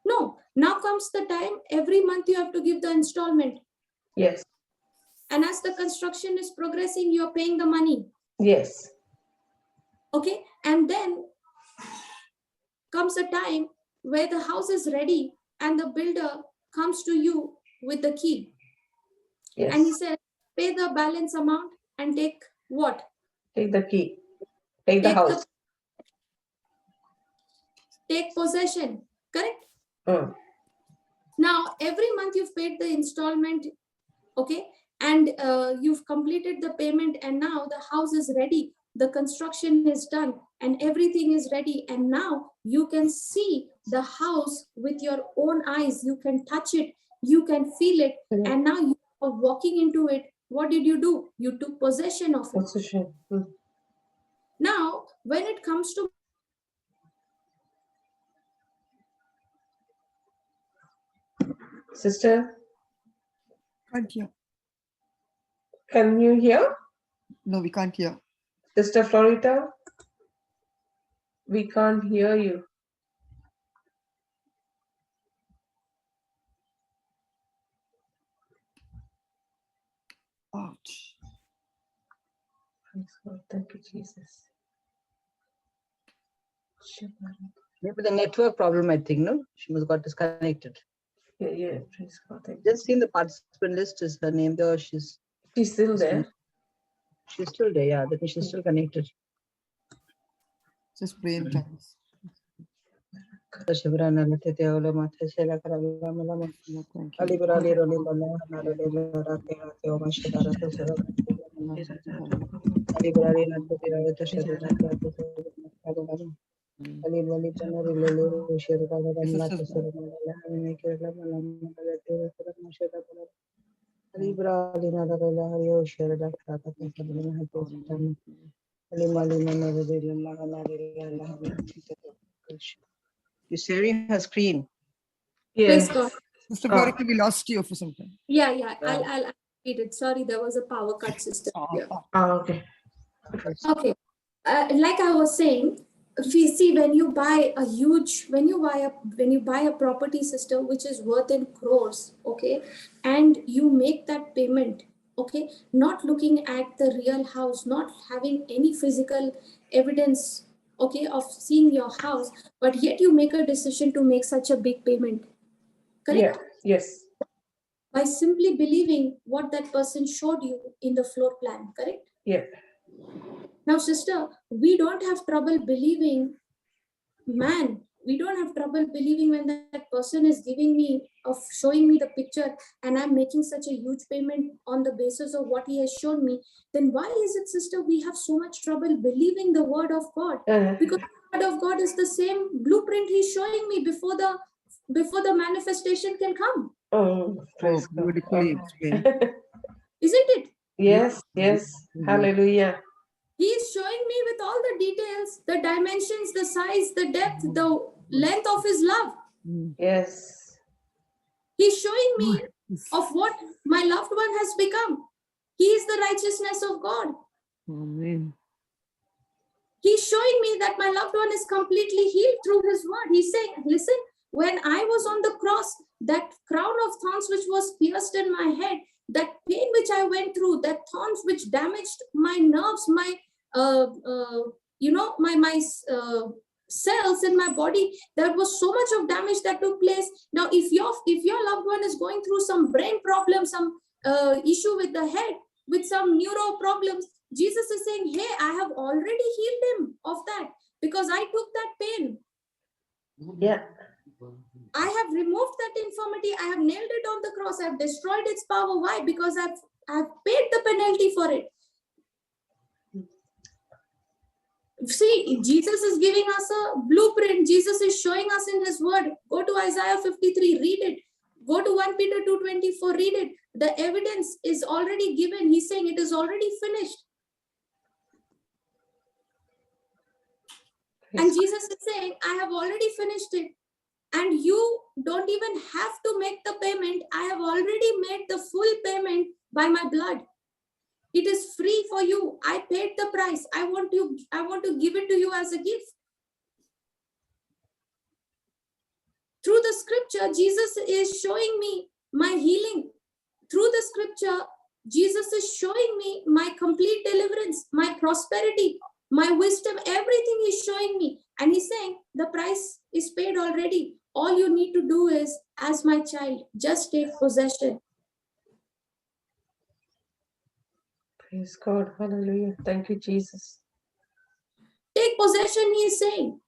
No. Now comes the time, every month you have to give the installment. Yes. And as the construction is progressing, you're paying the money. Yes. Okay. And then comes a time where the house is ready and the builder comes to you with the key. Yes. And he says, pay the balance amount and take what? Take the key. Take the house. Take possession. Correct? Now, every month you've paid the installment, okay, and you've completed the payment, and now the house is ready. The construction is done and everything is ready. And now you can see the house with your own eyes. You can touch it. You can feel it. And now you are walking into it. What did you do? You took possession of it. Possession. Now, when it comes to Sister, Can't hear. can you hear? No, we can't hear. Sister Florita, we can't hear you. Ouch. Praise God. Thank you, Jesus. Maybe the network problem, I think, no? She must got disconnected. Yeah. Praise God. Thank you. Just seen the participant list is her name there. She's still there. She's still there, yeah. That means she's still connected. Just brain times. Thank you. You're sharing her screen. Praise God. Mr. Florida, we lost you for some time. Yeah. I'll Sorry, there was a power cut system here. Okay. Okay. Like I was saying, if you see, when you buy a property, sister, which is worth in crores, okay, and you make that payment, okay, not looking at the real house, not having any physical evidence, okay, of seeing your house, but yet you make a decision to make such a big payment, correct? Yeah. Yes. By simply believing what that person showed you in the floor plan, correct? Yeah. Now, sister, we don't have trouble believing, we don't have trouble believing when that person is showing me the picture, and I'm making such a huge payment on the basis of what he has shown me. Then why is it, sister, we have so much trouble believing the word of God? Because the word of God is the same blueprint he's showing me before the manifestation can come. Oh, praise God. Beautifully explained. Isn't it? Yes. Yes. Hallelujah. He is showing me with all the details, the dimensions, the size, the depth, the length of his love. Yes. He's showing me of what my loved one has become. He is the righteousness of God. Amen. He's showing me that my loved one is completely healed through his word. He's saying, listen, when I was on the cross, that crown of thorns which was pierced in my head, that pain which I went through, that thorns which damaged my nerves, my cells in my body, there was so much of damage that took place. Now, if your loved one is going through some brain problem, some issue with the head, with some neuro problems, Jesus is saying, hey, I have already healed him of that because I took that pain. Yeah. I have removed that infirmity. I have nailed it on the cross. I have destroyed its power. Why? Because I've paid the penalty for it. See, Jesus is giving us a blueprint. Jesus is showing us in his word. Go to Isaiah 53, read it. Go to 1 Peter 2:24, read it. The evidence is already given. He's saying it is already finished. And Jesus is saying, I have already finished it. And you don't even have to make the payment. I have already made the full payment by my blood. It is free for you. I paid the price. I want to give it to you as a gift. Through the scripture, Jesus is showing me my healing. Through the scripture, Jesus is showing me my complete deliverance, my prosperity, my wisdom, everything he's showing me. And he's saying, the price is paid already. All you need to do is, as my child, just take possession. Praise God. Hallelujah. Thank you, Jesus. Take possession, he is saying.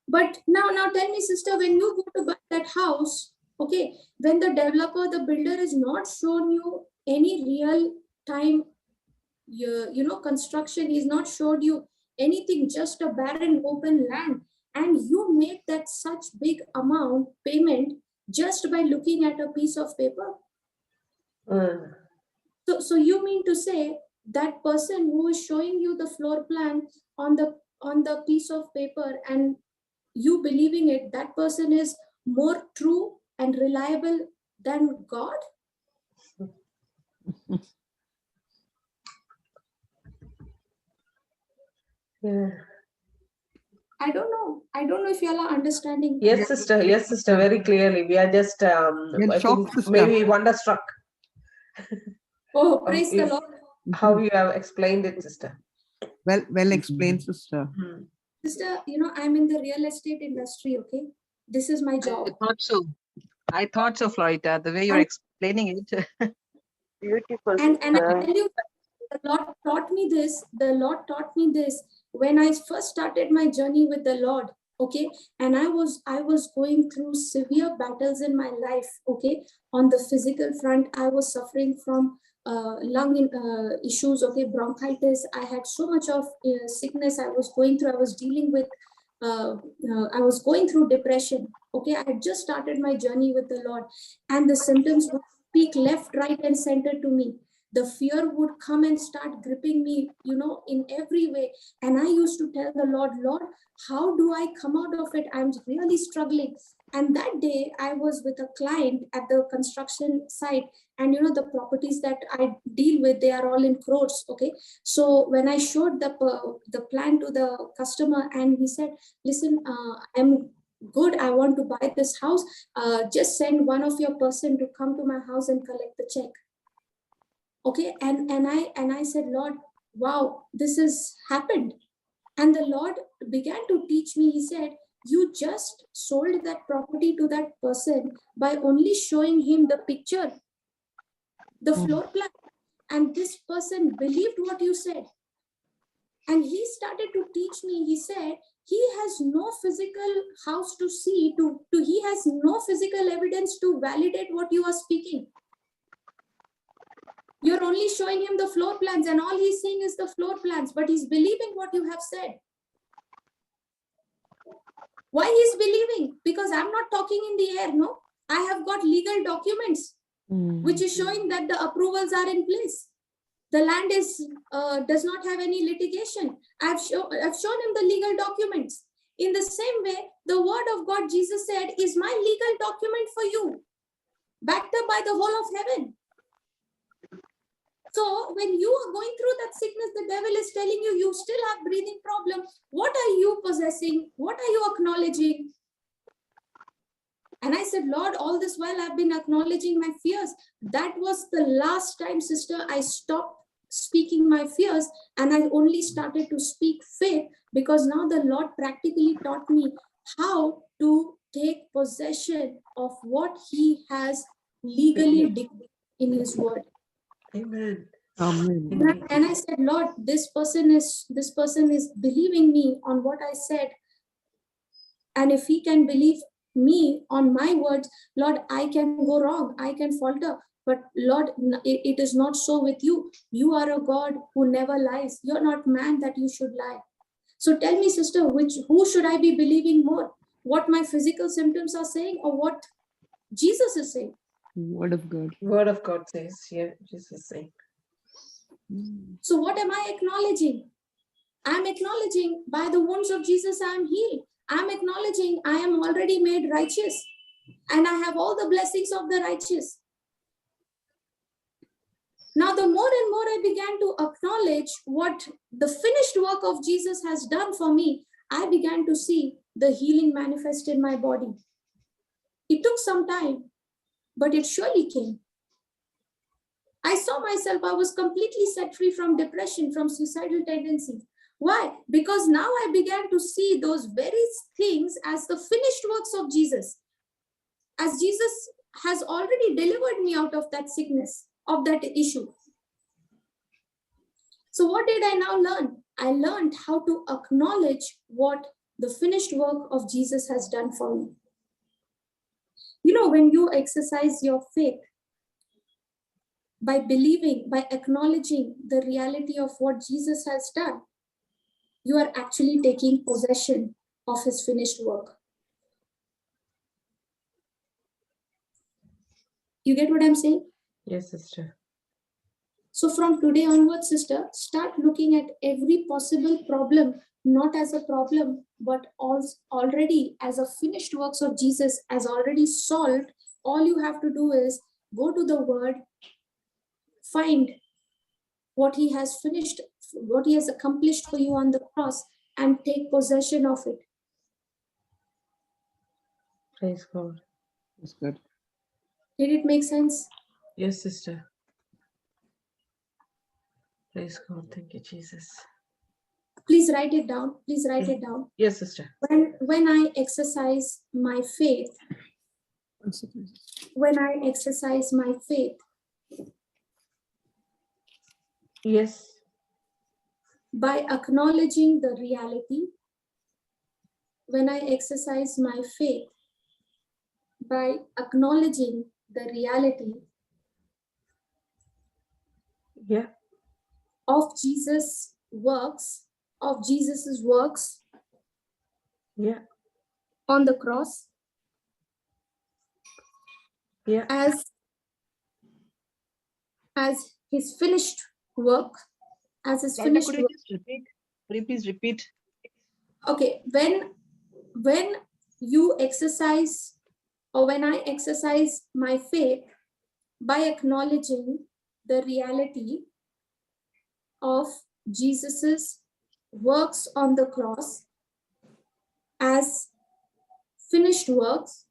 But now tell me, sister, when you go to buy that house, okay, when the developer, the builder is not shown you any real time, construction, he's not showed you anything, just a barren open land, and you make that such big amount payment just by looking at a piece of paper. So you mean to say that person who is showing you the floor plan on the piece of paper and you believing it, that person is more true and reliable than God? Yeah. I don't know if you all are understanding. Yes, sister. Yes, sister. Very clearly. We are just I shocked, think sister. maybe wonderstruck. Oh, praise the Lord. How you have explained it, sister. Well explained, sister. Sister, I'm in the real estate industry, okay? This is my job. I thought so, Florita, the way you're explaining it. Beautiful. And I tell you, the Lord taught me this when I first started my journey with the Lord, okay? And I was going through severe battles in my life, okay? On the physical front, I was suffering from lung issues, okay? Bronchitis. I had so much of sickness I was going through. I was dealing with I was going through depression, okay? I had just started my journey with the Lord, and the symptoms would speak left, right, and center to me. the fear would come and start gripping me, in every way. And I used to tell the Lord, Lord, how do I come out of it? I'm really struggling. And that day I was with a client at the construction site, and the properties that I deal with, they are all in crores. Okay. So when I showed the plan to the customer, and he said, listen, I'm good, I want to buy this house, just send one of your person to come to my house and collect the check. Okay. And I said, Lord, wow, this has happened. And the Lord began to teach me. He said, you just sold that property to that person by only showing him the picture, the floor plan, and this person believed what you said. And he started to teach me. He said, he has no physical house to see, he has no physical evidence to validate what you are speaking. You're only showing him the floor plans, and all he's seeing is the floor plans, but he's believing what you have said. Why he's believing? Because I'm not talking in the air, no. I have got legal documents, which is showing that the approvals are in place. The land does not have any litigation. I've shown him the legal documents. In the same way, the word of God, Jesus said, is my legal document for you, backed up by the whole of heaven. So when you are going through that sickness, the devil is telling you, you still have breathing problem. What are you possessing? What are you acknowledging? And I said, Lord, all this while I've been acknowledging my fears. That was the last time, sister, I stopped speaking my fears, and I only started to speak faith, because now the Lord practically taught me how to take possession of what he has legally declared in his word. Amen. Amen. And I said, Lord, this person is believing me on what I said. And if he can believe me on my words, Lord, I can go wrong, I can falter. But Lord, it is not so with you. You are a God who never lies. You're not man that you should lie. So tell me, sister, who should I be believing more? What my physical symptoms are saying, or what Jesus is saying? Word of God. Word of God says, yeah, Jesus saying. So what am I acknowledging? I'm acknowledging by the wounds of Jesus I am healed. I'm acknowledging I am already made righteous, and I have all the blessings of the righteous. Now, the more and more I began to acknowledge what the finished work of Jesus has done for me, I began to see the healing manifest in my body. It took some time, but it surely came. I saw myself, I was completely set free from depression, from suicidal tendencies. Why? Because now I began to see those very things as the finished works of Jesus. As Jesus has already delivered me out of that sickness, of that issue. So what did I now learn? I learned how to acknowledge what the finished work of Jesus has done for me. When you exercise your faith, by believing, by acknowledging the reality of what Jesus has done, you are actually taking possession of his finished work. You get what I'm saying? Yes, sister. So from today onwards, sister, start looking at every possible problem, not as a problem, but already as a finished works of Jesus, as already solved. All you have to do is go to the word, find what he has finished, what he has accomplished for you on the cross, and take possession of it. Praise God. That's good. Did it make sense? Yes, sister. Praise God. Thank you, Jesus. Please write it down. Please write it down. Yes, sister. When I exercise my faith, Yes. by acknowledging the reality, when I exercise my faith, by acknowledging the reality Yeah. of Jesus's works Yeah. on the cross, Yeah. as his finished work, as his Rhoda, finished could you work. just repeat? Could you please repeat? Okay, when you exercise, or when I exercise my faith by acknowledging the reality of Jesus's works on the cross as finished works,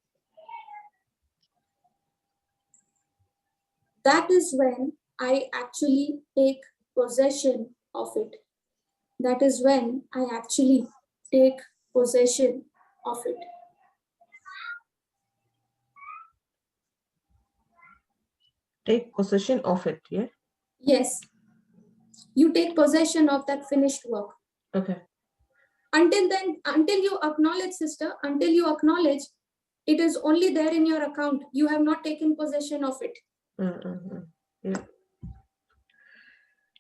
that is when I actually take possession of it. That is when I actually take possession of it. Take possession of it, yeah? Yes, you take possession of that finished work. Okay. Until then, until you acknowledge, sister, until you acknowledge it is only there in your account, you have not taken possession of it. Yeah.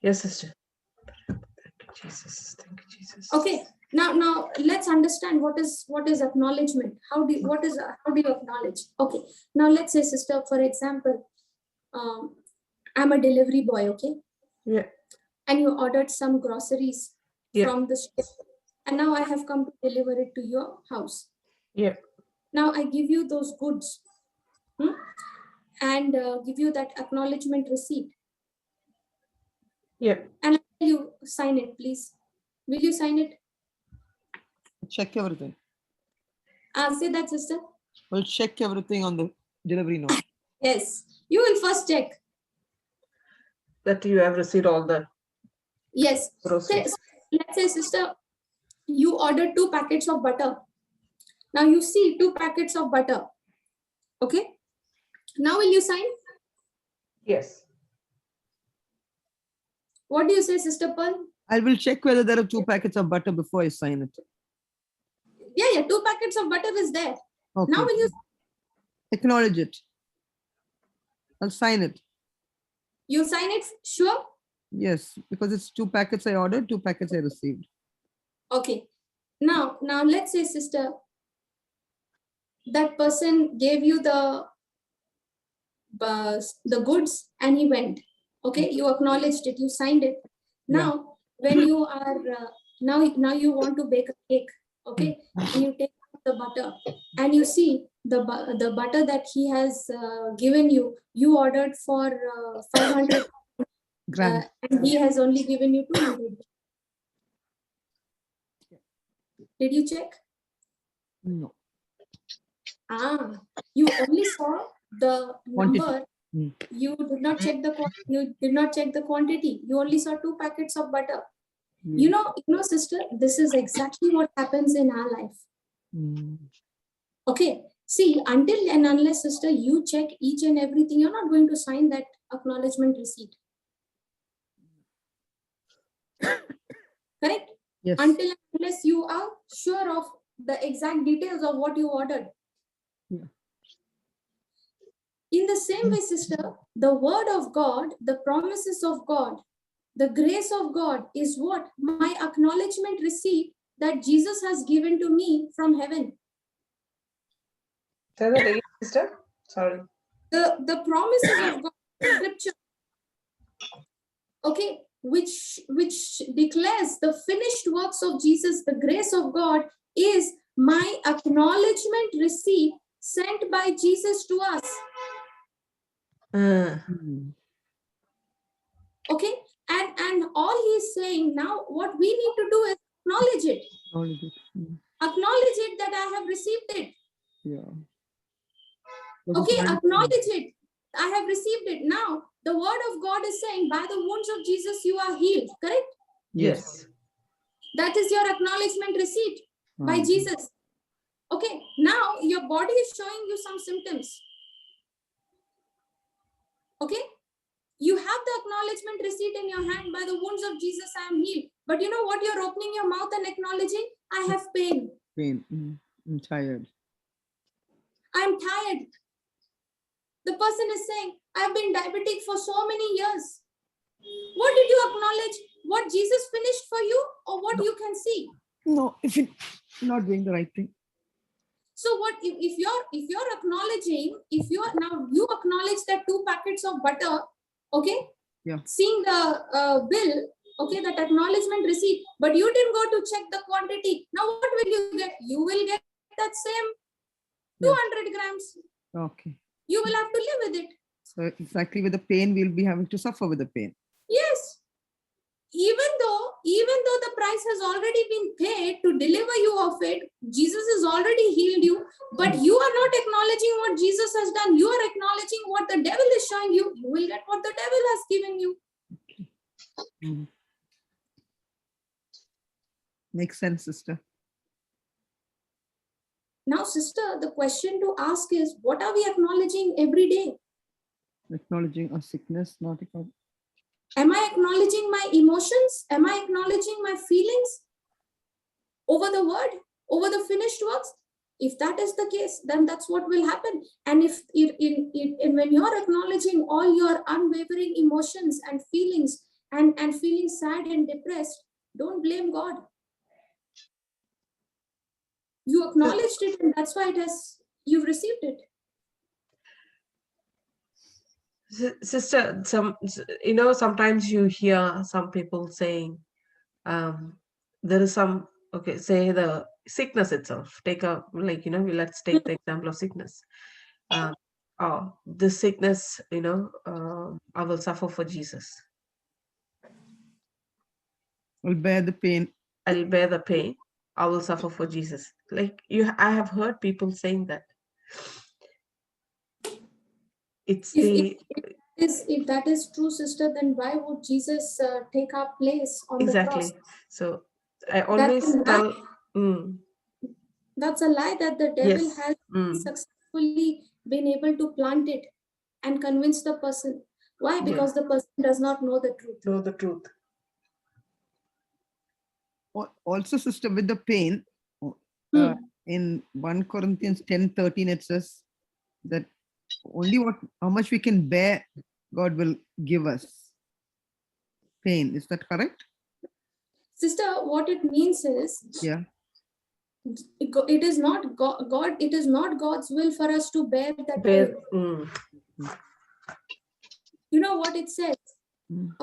Yes, sister. Thank you, Jesus. Thank you, Jesus. Okay, now let's understand what is acknowledgement. How do you acknowledge? Okay, now let's say, sister, for example, I'm a delivery boy, okay? Yeah. And you ordered some groceries Yeah. from the store, and now I have come to deliver it to your house. Yeah. Now I give you those goods, and give you that acknowledgement receipt. Yeah. And will you sign it, please? Will you sign it? Check everything. Say that, sister. We'll check everything on the delivery note. Yes, you will first check. That you have received all the Yes. groceries. Let's say, sister, you ordered 2 packets of butter. Now you see 2 packets of butter. Okay. Now will you sign? Yes. What do you say, Sister Pearl? I will check whether there are 2 packets of butter before I sign it. Yeah, 2 packets of butter is there. Okay. Now will you Acknowledge it. I'll sign it. You sign it? Sure? Yes, because it's 2 packets I ordered, 2 packets I received. Okay. Now let's say, sister, that person gave you the goods and he went. Okay, you acknowledged it, you signed it. Now, when you are now you want to bake a cake, okay, and you take the butter and you see the butter that he has given you. You ordered for 500 Grams. and he has only given you 200. Did you check? No. You only saw the Quantity. number. You did not check the quantity. You only saw 2 packets of butter. You know, sister, this is exactly what happens in our life. Okay. See, until and unless, sister, you check each and everything, you're not going to sign that acknowledgement receipt. Correct? Yes. Until and unless you are sure of the exact details of what you ordered. Yeah. In the same way, sister, the word of God, the promises of God, the grace of God is what? My acknowledgement receipt that Jesus has given to me from heaven. Say that again, sister. Sorry. The promises of God, scripture, okay, which declares the finished works of Jesus, the grace of God, is my acknowledgement receipt sent by Jesus to us. Okay, and all he's saying now, what we need to do is acknowledge it. Acknowledge it that I have received it. Yeah. Okay, acknowledge it. I have received it. Now, the word of God is saying, by the wounds of Jesus, you are healed. Correct? Yes. That is your acknowledgement receipt by Jesus. Okay, now your body is showing you some symptoms. Okay, you have the acknowledgement receipt in your hand. By the wounds of Jesus, I am healed. But you know what you're opening your mouth and acknowledging? I have pain. I'm tired. I'm tired. The person is saying, I've been diabetic for so many years. What did you acknowledge? What Jesus finished for you, or what you can see? No, if you're not doing the right thing. So what if you're acknowledging, if you acknowledge that 2 packets of butter, okay, Yeah. seeing the bill, okay, that acknowledgement receipt, but you didn't go to check the quantity. Now what will you get? You will get that same 200 grams. Okay. You will have to live with it. So exactly with the pain, we'll be having to suffer with the pain. Yes. Even though the price has already been paid to deliver you of it, Jesus has already healed you, but you are not acknowledging what Jesus has done. You are acknowledging what the devil is showing you. You will get what the devil has given you. Mm. Makes sense, sister. Now, sister, the question to ask is, what are we acknowledging every day? Acknowledging our sickness, not acknowledging. Am I acknowledging my emotions? Am I acknowledging my feelings over the word, over the finished works? If that is the case, then that's what will happen. And if when you're acknowledging all your unwavering emotions and feelings and feeling sad and depressed, don't blame God. You acknowledged it, and that's why you've received it. Sister, sometimes you hear some people saying, there is some, okay, say the sickness itself. Let's take the example of sickness. Oh, this sickness, I will suffer for Jesus. Will bear the pain. I'll bear the pain. I will suffer for Jesus. I have heard people saying that. If that is true, sister, then why would Jesus take our place on the cross? Exactly. So I always tell. That's a lie that the devil Yes. has successfully been able to plant it and convince the person. Why? Because the person does not know the truth. Know the truth. Also, sister, with the pain, in 1 Corinthians 10:13, it says that only how much we can bear, God will give us. Pain, is that correct? Sister, what it means is, it is not God. It is not God's will for us to bear that pain. You know what it says?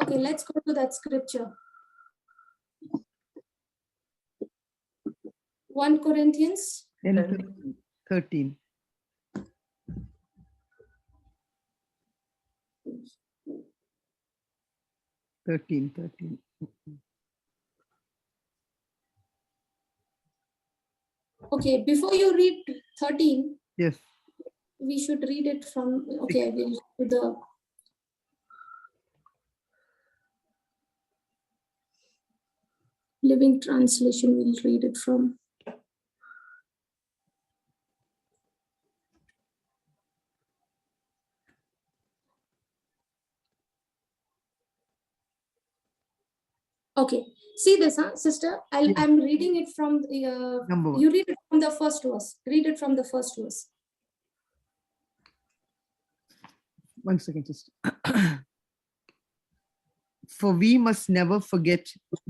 Okay, let's go to that scripture. 1 Corinthians 10:13. Okay, before you read 13, yes, we should read it from, okay, we'll do the Living Translation, we'll read it from. Okay, see this, sister? I'm reading it from the, you read it from the first verse. Read it from the first verse. 1 second, sister. For we must never forget,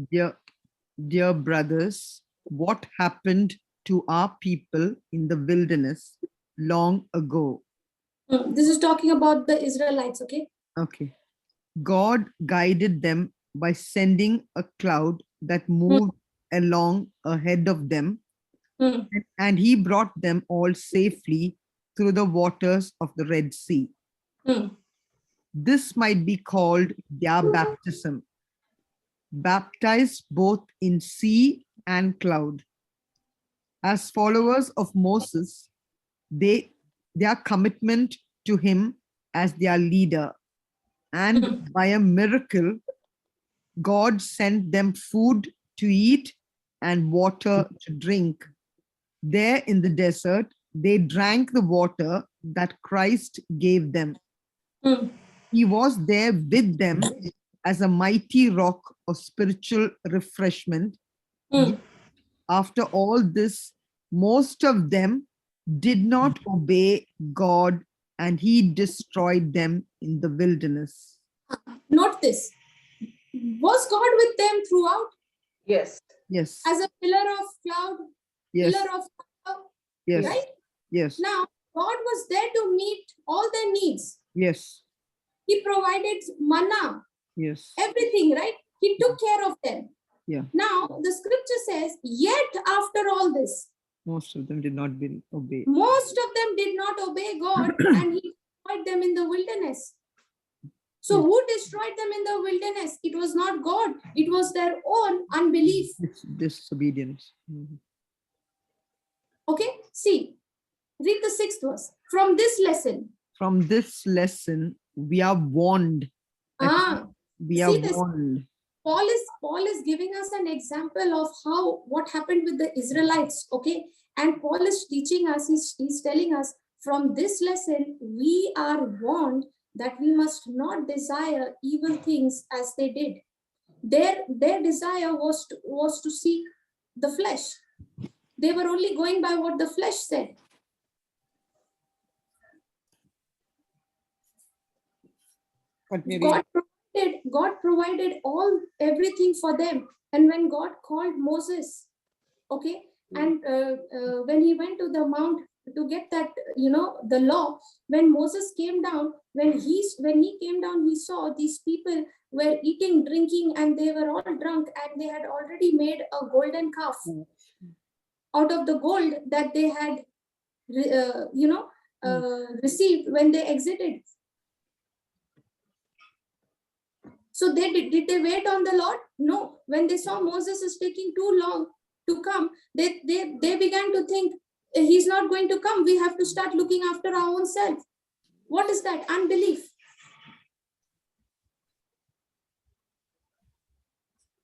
dear brothers, what happened to our people in the wilderness long ago. This is talking about the Israelites, okay? Okay. God guided them by sending a cloud that moved along ahead of them, and he brought them all safely through the waters of the Red Sea. This might be called their baptism, baptized both in sea and cloud. As followers of Moses, their commitment to him as their leader, and by a miracle, God sent them food to eat and water to drink. There in the desert, they drank the water that Christ gave them. He was there with them as a mighty rock of spiritual refreshment. After all this, most of them did not obey God, and he destroyed them in the wilderness. Note this. Was God with them throughout? Yes. Yes. As a pillar of cloud, yes. pillar of cloud, yes. right? Yes. Now, God was there to meet all their needs. Yes. He provided manna Yes. Everything, right? He took care of them. Yeah. Now, the scripture says, yet after all this, Most of them did not obey. most of them did not obey God, and he destroyed them in the wilderness. So Yes. who destroyed them in the wilderness? It was not God. It was their own unbelief. It's disobedience. Okay, see, read the 6th verse. From this lesson. From this lesson, we are warned. We are see this. warned. Paul is giving us an example of what happened with the Israelites. Okay, and Paul is teaching us. He's telling us, from this lesson we are warned that we must not desire evil things as they did. Their desire was to seek the flesh. They were only going by what the flesh said. God provided everything for them. And when God called Moses, okay, and when he went to the mount to get that, the law, when Moses came down, when he came down, he saw these people were eating, drinking, and they were all drunk, and they had already made a golden calf out of the gold that they had, received when they exited. So did they wait on the Lord? No. When they saw Moses is taking too long to come, they began to think, he's not going to come. We have to start looking after our own self. What is that? Unbelief.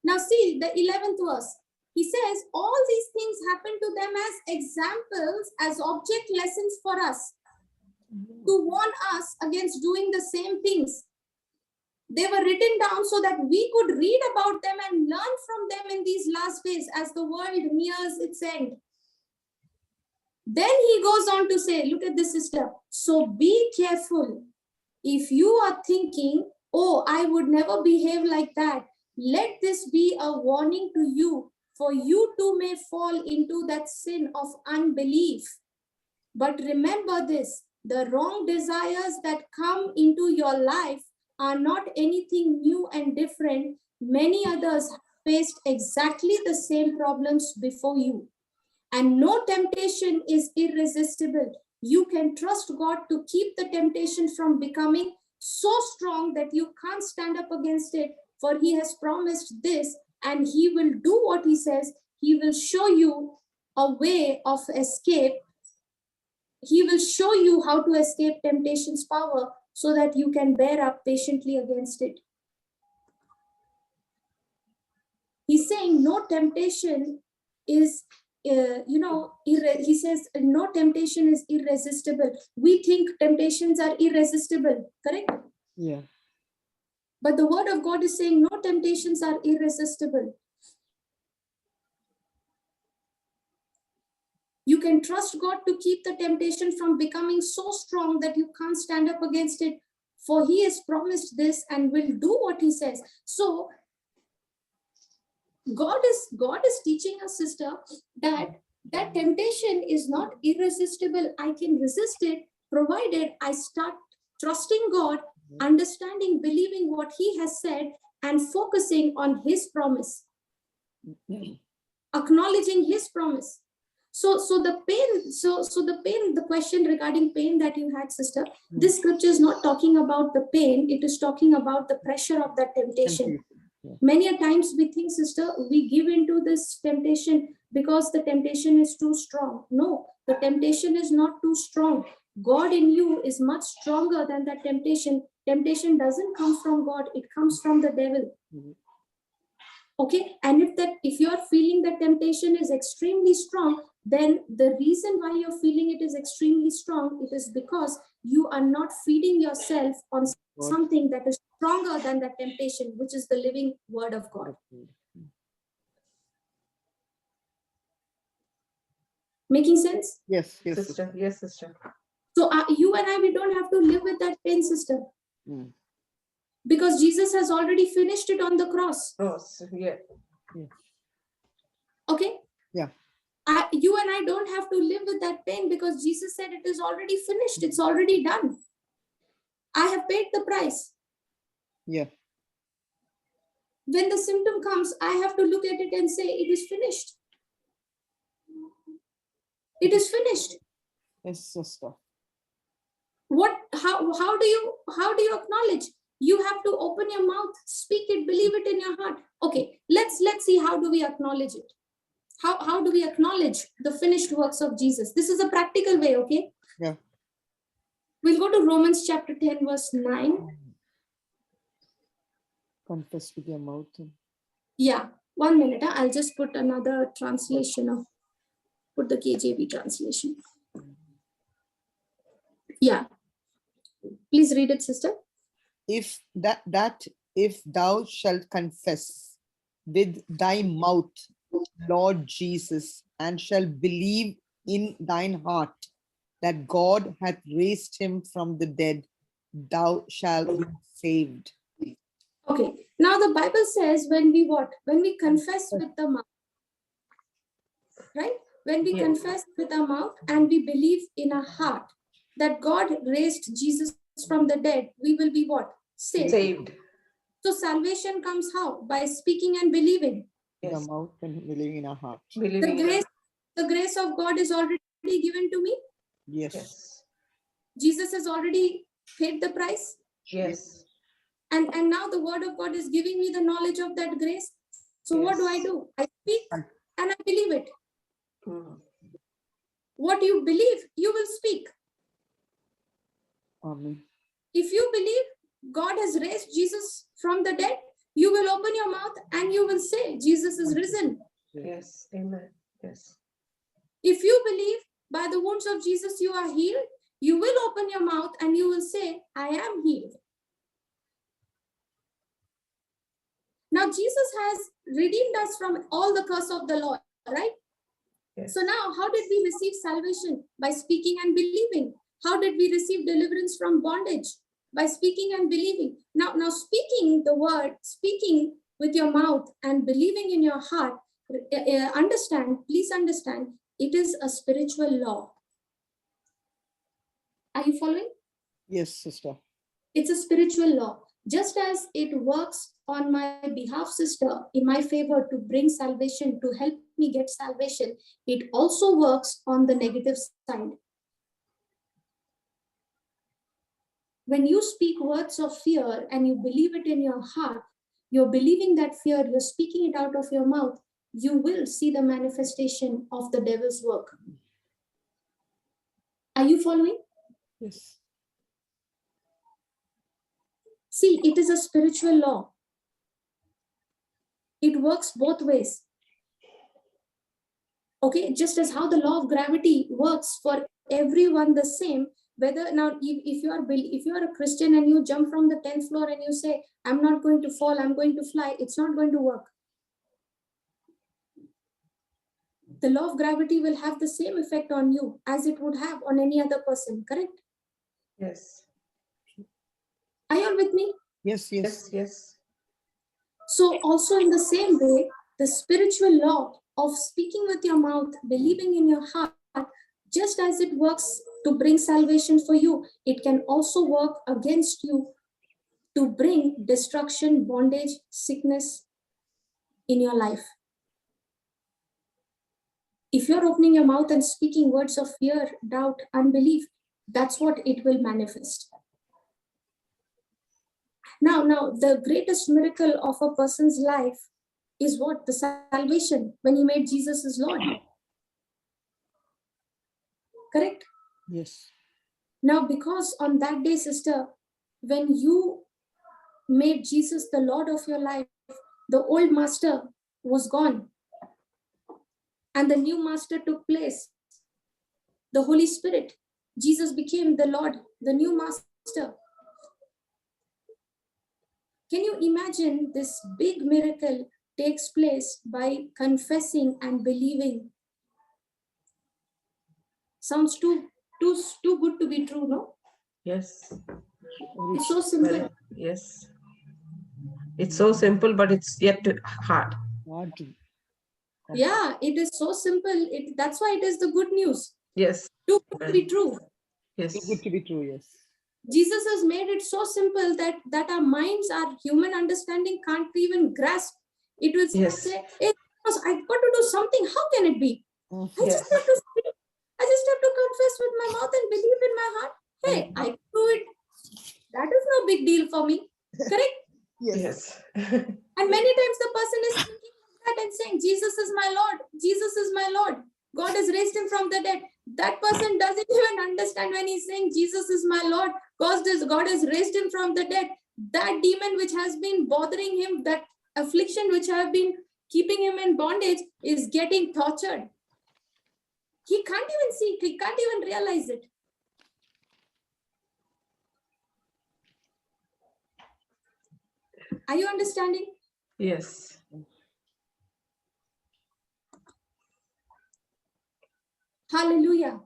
Now see the 11th verse. He says, all these things happened to them as examples, as object lessons for us, to warn us against doing the same things. They were written down so that we could read about them and learn from them in these last days as the world nears its end. Then he goes on to say, look at this, sister. So be careful. If you are thinking, oh, I would never behave like that, let this be a warning to you, for you too may fall into that sin of unbelief. But remember this, the wrong desires that come into your life are not anything new and different. Many others faced exactly the same problems before you. And no temptation is irresistible. You can trust God to keep the temptation from becoming so strong that you can't stand up against it, for he has promised this, and he will do what he says. He will show you a way of escape. He will show you how to escape temptation's power so that you can bear up patiently against it. He's saying no temptation is, he says no temptation is irresistible. We think temptations are irresistible, correct? Yeah. But the word of God is saying no temptations are irresistible. You can trust God to keep the temptation from becoming so strong that you can't stand up against it, for he has promised this and will do what he says. So God is teaching us, sister, that temptation is not irresistible. I can resist it, provided I start trusting God, understanding, believing what he has said, and focusing on his promise, acknowledging his promise. So the pain, the question regarding pain that you had, sister, this scripture is not talking about the pain. It is talking about the pressure of that temptation. Many a times we think, sister, we give into this temptation because the temptation is too strong. No, the temptation is not too strong. God in you is much stronger than that temptation. Temptation doesn't come from God. It comes from the devil. Okay, and if you are feeling that temptation is extremely strong, then the reason why you're feeling it is extremely strong, it is because you are not feeding yourself on something that is stronger than that temptation, which is the living word of God. Making sense? Yes, Sister. Yes, sister. So you and I, we don't have to live with that pain, sister. Because Jesus has already finished it on the cross. Yeah. Okay? Yeah. You and I don't have to live with that pain because Jesus said it is already finished. It's already done. I have paid the price. Yeah. When the symptom comes, I have to look at it and say, it is finished. It is finished. Yes, sister. How do you acknowledge? You have to open your mouth, speak it, believe it in your heart. Okay, let's see, how do we acknowledge it? How do we acknowledge the finished works of Jesus? This is a practical way, okay? Yeah. We'll go to Romans chapter 10, verse 9. Confess with your mouth. Yeah, 1 minute. I'll just put another translation of, put the KJV translation. Yeah. Please read it, sister. If thou shalt confess with thy mouth Lord Jesus, and shall believe in thine heart that God hath raised him from the dead, thou shalt be saved. Okay. Now the Bible says when we what? When we confess with the mouth, right? When we confess with our mouth and we believe in our heart that God raised Jesus from the dead, we will be what? Saved. So salvation comes how? By speaking and believing. In our mouth and believing in our heart. The grace of God is already given to me. Yes. Jesus has already paid the price. Yes. And now the word of God is giving me the knowledge of that grace. So what do? I speak and I believe it. What you believe, you will speak. Amen. If you believe God has raised Jesus from the dead, you will open your mouth and you will say, Jesus is risen. Yes. Amen. Yes. If you believe by the wounds of Jesus you are healed, you will open your mouth and you will say, I am healed. Now, Jesus has redeemed us from all the curse of the law, right? Yes. So now, how did we receive salvation? By speaking and believing. How did we receive deliverance from bondage? By speaking and believing. Now speaking the word, speaking with your mouth and believing in your heart, please understand, it is a spiritual law. Are you following? Yes, sister. It's a spiritual law. Just as it works on my behalf, sister, in my favor to bring salvation, to help me get salvation, it also works on the negative side. When you speak words of fear and you believe it in your heart, you're believing that fear, you're speaking it out of your mouth, you will see the manifestation of the devil's work. Are you following? Yes. See, it is a spiritual law. It works both ways. Okay, just as how the law of gravity works for everyone the same, whether now if you are a Christian and you jump from the 10th floor and you say, I'm not going to fall, I'm going to fly, it's not going to work. The law of gravity will have the same effect on you as it would have on any other person, correct? Yes. Are you all with me? Yes, yes. Yes. Yes. So also in the same way, the spiritual law of speaking with your mouth, believing in your heart, just as it works to bring salvation for you, it can also work against you to bring destruction, bondage, sickness in your life. If you're opening your mouth and speaking words of fear, doubt, unbelief, that's what it will manifest. Now, the greatest miracle of a person's life is what? The salvation, when he made Jesus his Lord. Correct? Yes. Now, because on that day, sister, when you made Jesus the Lord of your life, the old master was gone and the new master took place. The Holy Spirit, Jesus became the Lord, the new master. Can you imagine this big miracle takes place by confessing and believing? Sounds too good to be true, no? Yes. It's so simple. Yes. It's so simple, but it's yet hard. Hard to. Yeah, it is so simple. That's why it is the good news. Yes. Too good to be true. Yes. Too good to be true, yes. Jesus has made it so simple that our minds, our human understanding can't even grasp. It will Yes. say, hey, I've got to do something. How can it be? I Yes. just have to speak. I just have to confess with my mouth and believe in my heart. Hey, I can do it. That is no big deal for me. Correct? Yes. And many times the person is thinking like that and saying, Jesus is my Lord. Jesus is my Lord. God has raised him from the dead. That person doesn't even understand when he's saying, Jesus is my Lord. God has raised him from the dead. That demon which has been bothering him, that affliction which have been keeping him in bondage is getting tortured. He can't even see, he can't even realize it. Are you understanding? Yes. Hallelujah.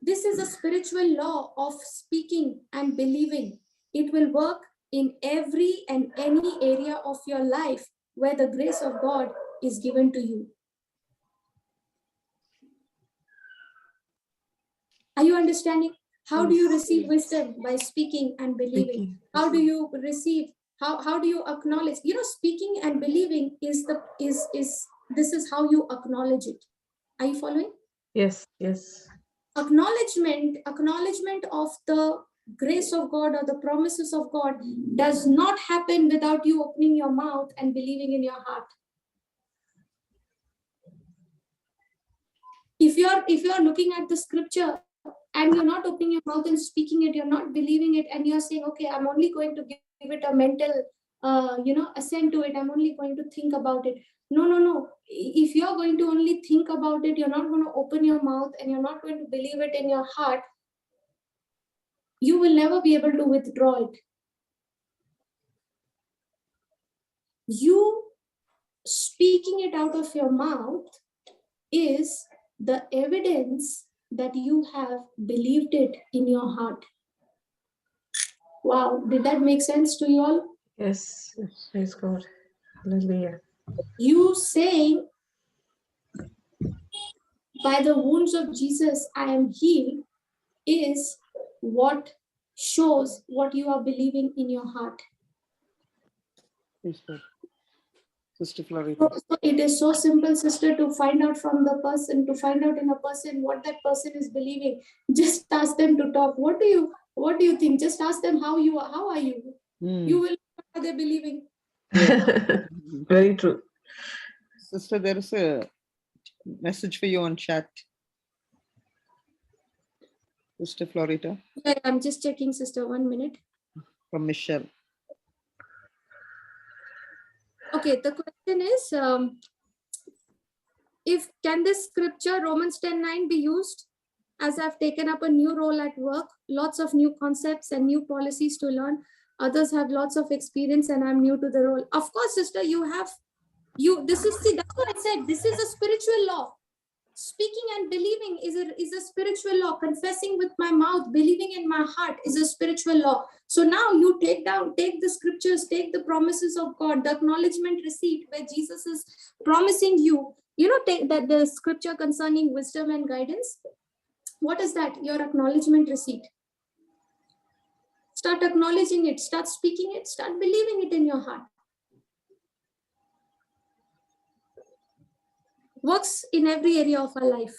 This is a spiritual law of speaking and believing. It will work in every and any area of your life where the grace of God is given to you. Are you understanding? How do you receive wisdom? By speaking and believing. How do you receive? How do you acknowledge? You know, speaking and believing is this is how you acknowledge it. Are you following? Yes. Yes. Acknowledgement of the grace of God or the promises of God does not happen without you opening your mouth and believing in your heart. If you're looking at the scripture and you're not opening your mouth and speaking it, you're not believing it, and you're saying, okay, I'm only going to give it a mental assent to it, I'm only going to think about it. No. If you're going to only think about it, you're not going to open your mouth and you're not going to believe it in your heart, you will never be able to withdraw it. You speaking it out of your mouth is the evidence that you have believed it in your heart. Wow, did that make sense to you all? Yes. Praise God. Hallelujah. You saying, by the wounds of Jesus, I am healed, is what shows what you are believing in your heart. Sister Florita. So it is so simple, sister, to find out from the person, to find out in a person what that person is believing. Just ask them to talk. What do you think? Just ask them how are you? You will know what they're believing. Very true. Sister, there is a message for you on chat. Sister Florita. Yeah, I'm just checking, sister. 1 minute. From Michelle. Okay, the question is, can this scripture, Romans 10:9, be used? As I've taken up a new role at work, lots of new concepts and new policies to learn. Others have lots of experience and I'm new to the role. Of course, sister, that's what I said. This is a spiritual law. Speaking and believing is a spiritual law. Confessing with my mouth, believing in my heart is a spiritual law. So now you take the scriptures, take the promises of God, the acknowledgement receipt where Jesus is promising you, take that the scripture concerning wisdom and guidance. What is that? Your acknowledgement receipt. Start acknowledging it, start speaking it, start believing it in your heart. Works in every area of our life.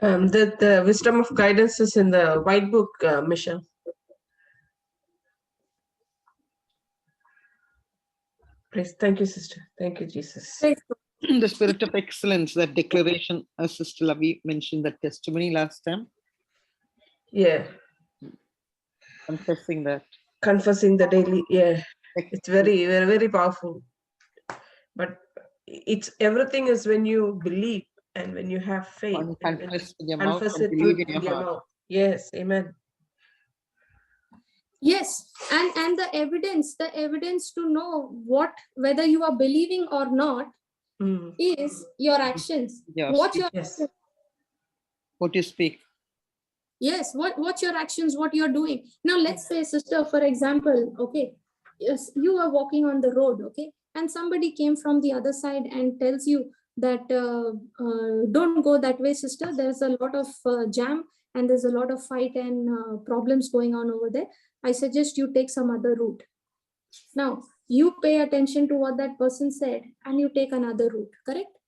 The wisdom of guidance is in the white book, Michelle. Praise. Thank you, sister. Thank you, Jesus. The spirit of excellence, that declaration, as Sister Lavi mentioned, that testimony last time. Yeah. Confessing that. Confessing the daily. Yeah. It's very, very, very powerful. But it's everything is when you believe and when you have faith. Confess with your confess mouth and it believe with in your your heart. mouth. Yes. Amen. Yes, and the evidence to know whether you are believing or not is your actions. Yeah, What you speak. Yes, what's your actions, what you're doing. Now let's say, sister, for example, okay, yes, you are walking on the road, okay, and somebody came from the other side and tells you that don't go that way, sister, there's a lot of jam and there's a lot of fight and problems going on over there, I suggest you take some other route. Now, you pay attention to what that person said and you take another route, correct?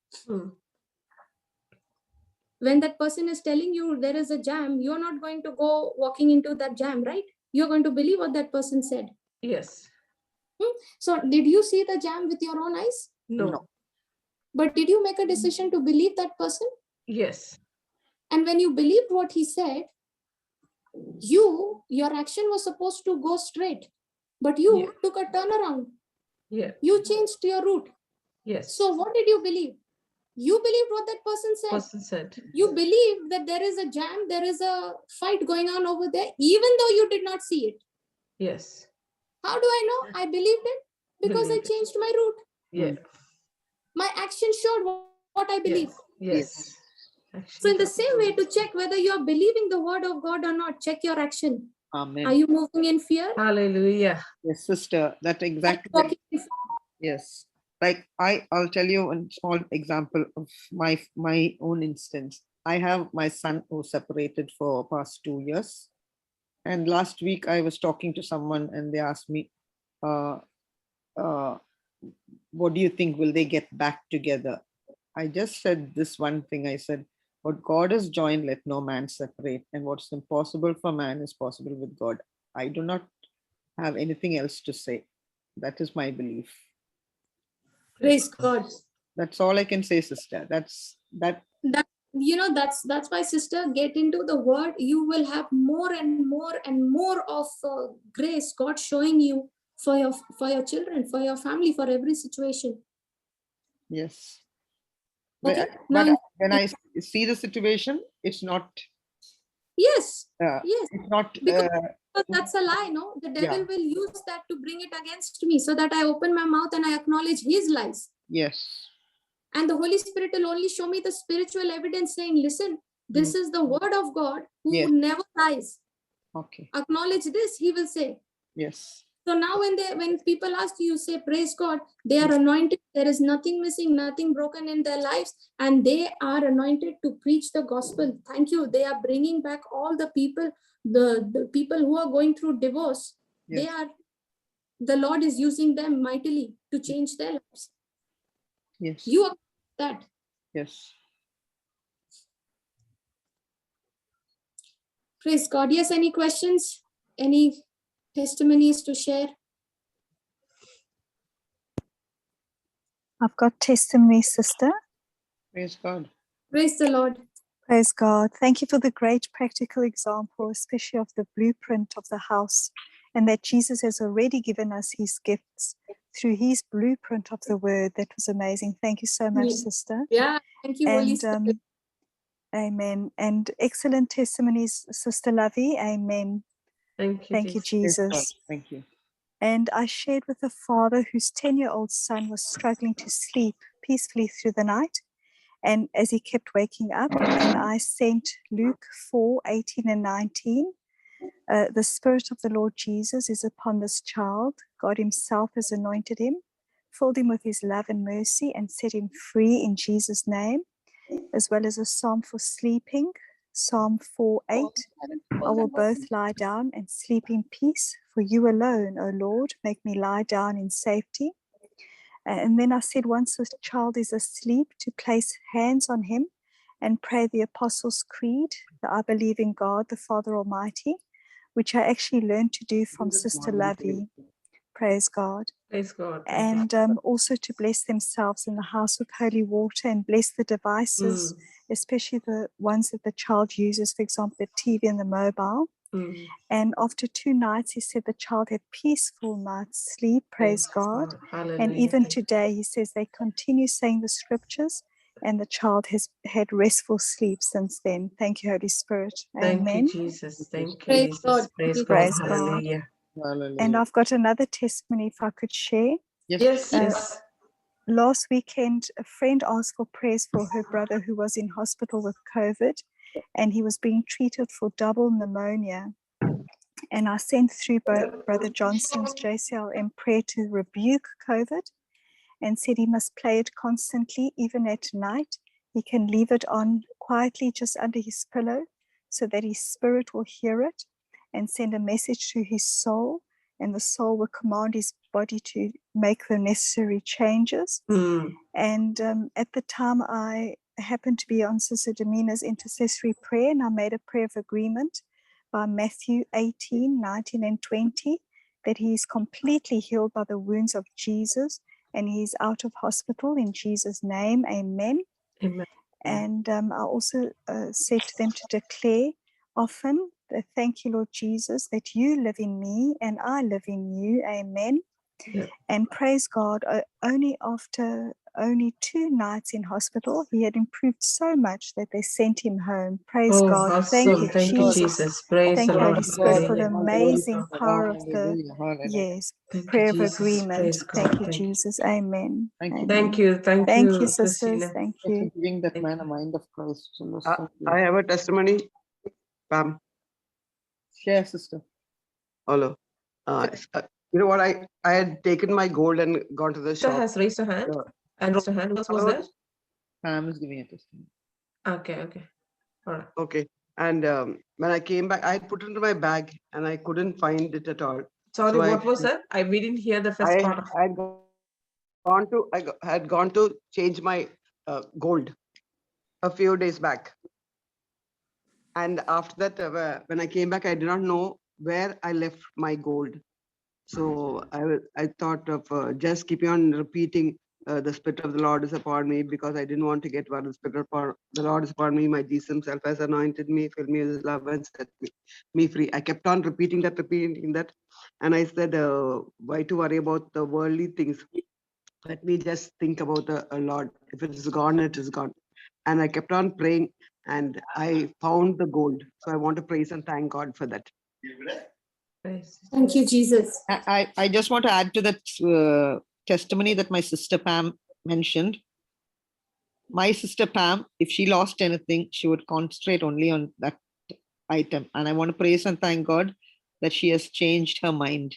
When that person is telling you there is a jam, you're not going to go walking into that jam, right? You're going to believe what that person said. Yes. So did you see the jam with your own eyes? No. But did you make a decision to believe that person? Yes. And when you believed what he said, your action was supposed to go straight, but you took a turnaround. Yeah. You changed your route. Yes. So what did you believe? You believed what that person said. You believed that there is a jam, there is a fight going on over there, even though you did not see it. Yes. How do I know? I believed it because I changed my route. Yeah. My action showed what I believe. Yes. So in the same way, to check whether you are believing the word of God or not, check your action. Amen. Are you moving in fear? Hallelujah. Yes, sister, that exactly. Yes. Like I'll tell you a small example of my own instance. I have my son who separated for past 2 years. And last week I was talking to someone and they asked me, what do you think? Will they get back together? I just said this one thing. I said, what God has joined, let no man separate. And what's impossible for man is possible with God. I do not have anything else to say. That is my belief. Praise God. That's all I can say, sister. That's why, sister, get into the word. You will have more and more and more of grace God showing you for your children, for your family, for every situation. Yes. Okay. But when I see the situation, it's not. Yes. Yes. It's not. Because that's a lie, no? The devil will use that to bring it against me, so that I open my mouth and I acknowledge his lies. Yes. And the Holy Spirit will only show me the spiritual evidence saying, listen, this is the word of God who never lies. Okay. Acknowledge this, he will say. Yes. So now when people ask you, say, praise God, they are anointed. There is nothing missing, nothing broken in their lives. And they are anointed to preach the gospel. Thank you. They are bringing back all the people, the people who are going through divorce. Yes. The Lord is using them mightily to change their lives. Yes. You are that. Yes. Praise God. Yes, any questions? Any testimonies to share? I've got testimony, sister. Praise God. Praise the Lord. Praise God. Thank you for the great practical example, especially of the blueprint of the house, and that Jesus has already given us his gifts through his blueprint of the word. That was amazing. Thank you so much, sister. Yeah, thank you, Holy Spirit. Amen. And excellent testimonies, Sister Lovey. Amen. Thank you, Jesus. Thank you. And I shared with a father whose 10-year-old son was struggling to sleep peacefully through the night. And as he kept waking up, and I sent Luke 4:18 and 19. The Spirit of the Lord Jesus is upon this child. God himself has anointed him, filled him with his love and mercy, and set him free in Jesus' name, as well as a psalm for sleeping, Psalm 4:8. I will both lie down and sleep in peace, for you alone, O Lord, make me lie down in safety. And then I said, once the child is asleep, to place hands on him and pray the Apostles' Creed, that I believe in God, the Father Almighty, which I actually learned to do from Sister Lovey. Praise God. Praise God. And also to bless themselves in the house with holy water and bless the devices, especially the ones that the child uses, for example, the TV and the mobile. And after 2 nights, he said the child had peaceful night's sleep. Praise God. And even today, he says they continue saying the scriptures, and the child has had restful sleep since then. Thank you, Holy Spirit. Amen. Thank you, Jesus. Thank you, Praise Jesus. God. Praise God. Praise God. Hallelujah. And I've got another testimony if I could share. Yes. Last weekend, a friend asked for prayers for her brother who was in hospital with COVID, and he was being treated for double pneumonia. And I sent through Brother Johnson's JCILM prayer to rebuke COVID, and said he must play it constantly, even at night. He can leave it on quietly just under his pillow so that his spirit will hear it and send a message to his soul, and the soul will command his body to make the necessary changes. And at the time, I happened to be on Sister Domina's intercessory prayer, and I made a prayer of agreement by Matthew 18, 19, and 20, that he is completely healed by the wounds of Jesus, and he is out of hospital in Jesus' name. Amen. Amen. And I also said to them to declare often that thank you, Lord Jesus, that you live in me and I live in you. Amen. Yeah. And praise God, only after only 2 nights in hospital, he had improved so much that they sent him home. Praise God. Awesome. Thank you, Thank you, Jesus. Jesus. Praise Thank the you, Lord. Holy Spirit, for the Hallelujah. amazing power of the, yes, Thank you, prayer of Jesus. agreement. Praise God. Thank you, Thank you. Jesus. Amen. Thank you. Amen. Thank you. Thank Thank you, you, sisters. Christina. Thank For you. giving that man a mind of Christ. I have a testimony. Pam, Share, sister. hello. You know what? I had taken my gold and gone to the Sister shop. has raised her hand. And raised her hand. Who else was there? Pam is giving a testimony. Okay. All right. Okay. And when I came back, I had put it into my bag and I couldn't find it at all. Sorry, So what was that? We didn't hear the first part of it. I had gone to change my gold a few days back. And after that, when I came back, I did not know where I left my gold. So I thought of just keeping on repeating, the Spirit of the Lord is upon me, because I didn't want to get what the Spirit of the Lord is upon me. My Jesus himself has anointed me, filled me with his love and set me free. I kept on repeating that. And I said, why to worry about the worldly things? Let me just think about the Lord. If it is gone, it is gone. And I kept on praying and I found the gold. So I want to praise and thank God for that. Thank you, Jesus. I just want to add to that testimony that my sister Pam mentioned. My sister Pam, if she lost anything, she would concentrate only on that item. And I want to praise and thank God that she has changed her mind.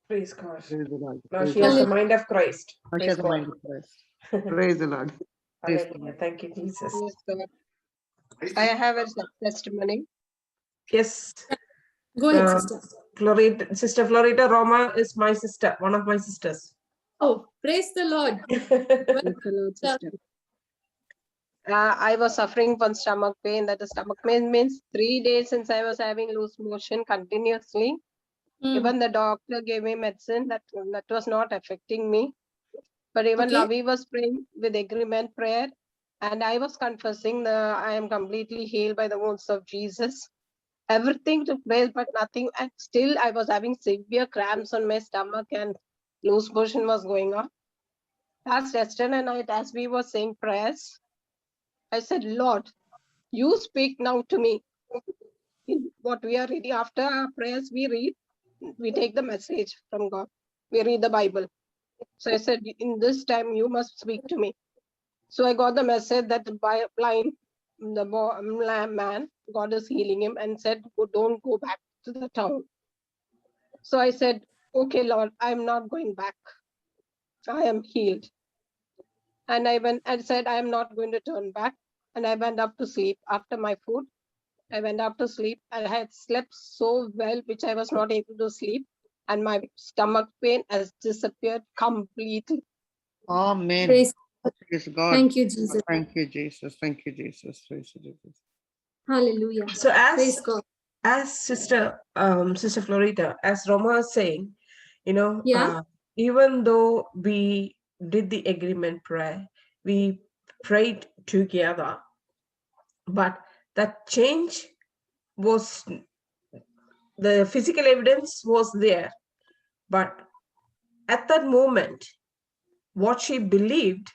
Praise God. Praise the Lord. Now Praise she the has Lord. the mind of Christ. Now she Praise has a God. mind of Christ. Praise the Lord. Praise Hallelujah. Thank you, Jesus. Praise God. I have a testimony. Yes. Go ahead, sister. Sister Florida Roma is my sister, one of my sisters. Oh, praise the Lord. Praise the Lord, sister. I was suffering from stomach pain. That the stomach pain means 3 days since I was having loose motion continuously. Even the doctor gave me medicine that was not affecting me. But even Lavi was praying with agreement prayer, and I was confessing I am completely healed by the wounds of Jesus. Everything took place, but nothing. And still, I was having severe cramps on my stomach, and loose motion was going on. Last yesterday night, as we were saying prayers, I said, Lord, you speak now to me. In what we are reading after our prayers, we take the message from God. We read the Bible. So I said, in this time, you must speak to me. So I got the message that the blind man, God is healing him, and said, don't go back to the town. So I said, okay, Lord, I'm not going back. I am healed. And I went and said, I am not going to turn back. And I went up to sleep after my food. I went up to sleep and I had slept so well, which I was not able to sleep. And my stomach pain has disappeared completely. Amen. Praise God. Thank you, Jesus. Thank you, Jesus. Thank you, Jesus. Praise you, Jesus. Hallelujah. So Praise God. as Sister Florida, as Roma is saying, Yeah. even though we did the agreement prayer, we prayed together, but that change was, the physical evidence was there, but at that moment, what she believed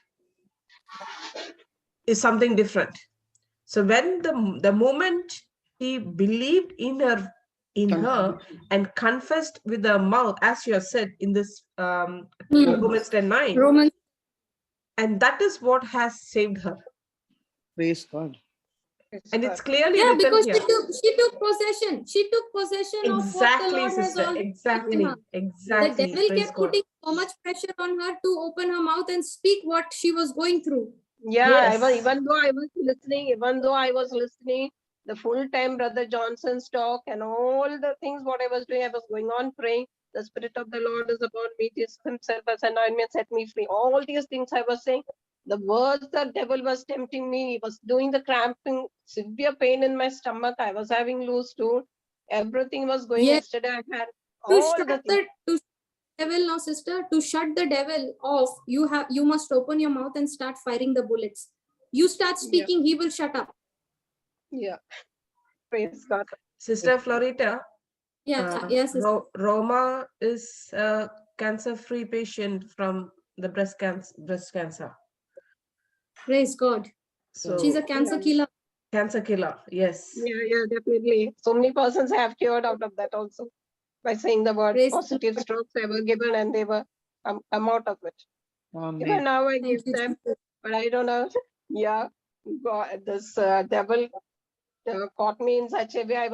is something different. So when the moment he believed in her and confessed with the mouth, as you have said in this Romans 10:9, Romans. and that is what has saved her. Praise God. And it's clearly Yeah, written because here. she took possession. She took possession of what the Exactly, Lord has sister. already Exactly. given her. Exactly. The devil Praise kept God. putting so much pressure on her to open her mouth and speak what she was going through. Yeah, Yes. even though I was listening, The full time Brother Johnson's talk and all the things what I was doing, I was going on praying. The Spirit of the Lord is upon me. This Himself as anointment set me free. All these things I was saying. The words the devil was tempting me. He was doing the cramping, severe pain in my stomach. I was having loose stool. Everything was going. Yes. Yesterday I had To all shut the things. the devil now, sister, to shut the devil off, you must open your mouth and start firing the bullets. You start speaking, he will shut up. Yeah. Praise God. Sister Florita, Yes, sister. Roma is a cancer-free patient from the breast cancer. Praise God. So She's a cancer killer. Cancer killer, yes. Yeah, definitely. So many persons have cured out of that also by saying the word. Praise Positive strokes they were given and they were come out of it. Even now I give Thank you, them, Jesus. but I don't know. Yeah, God, this devil caught me in such a way. I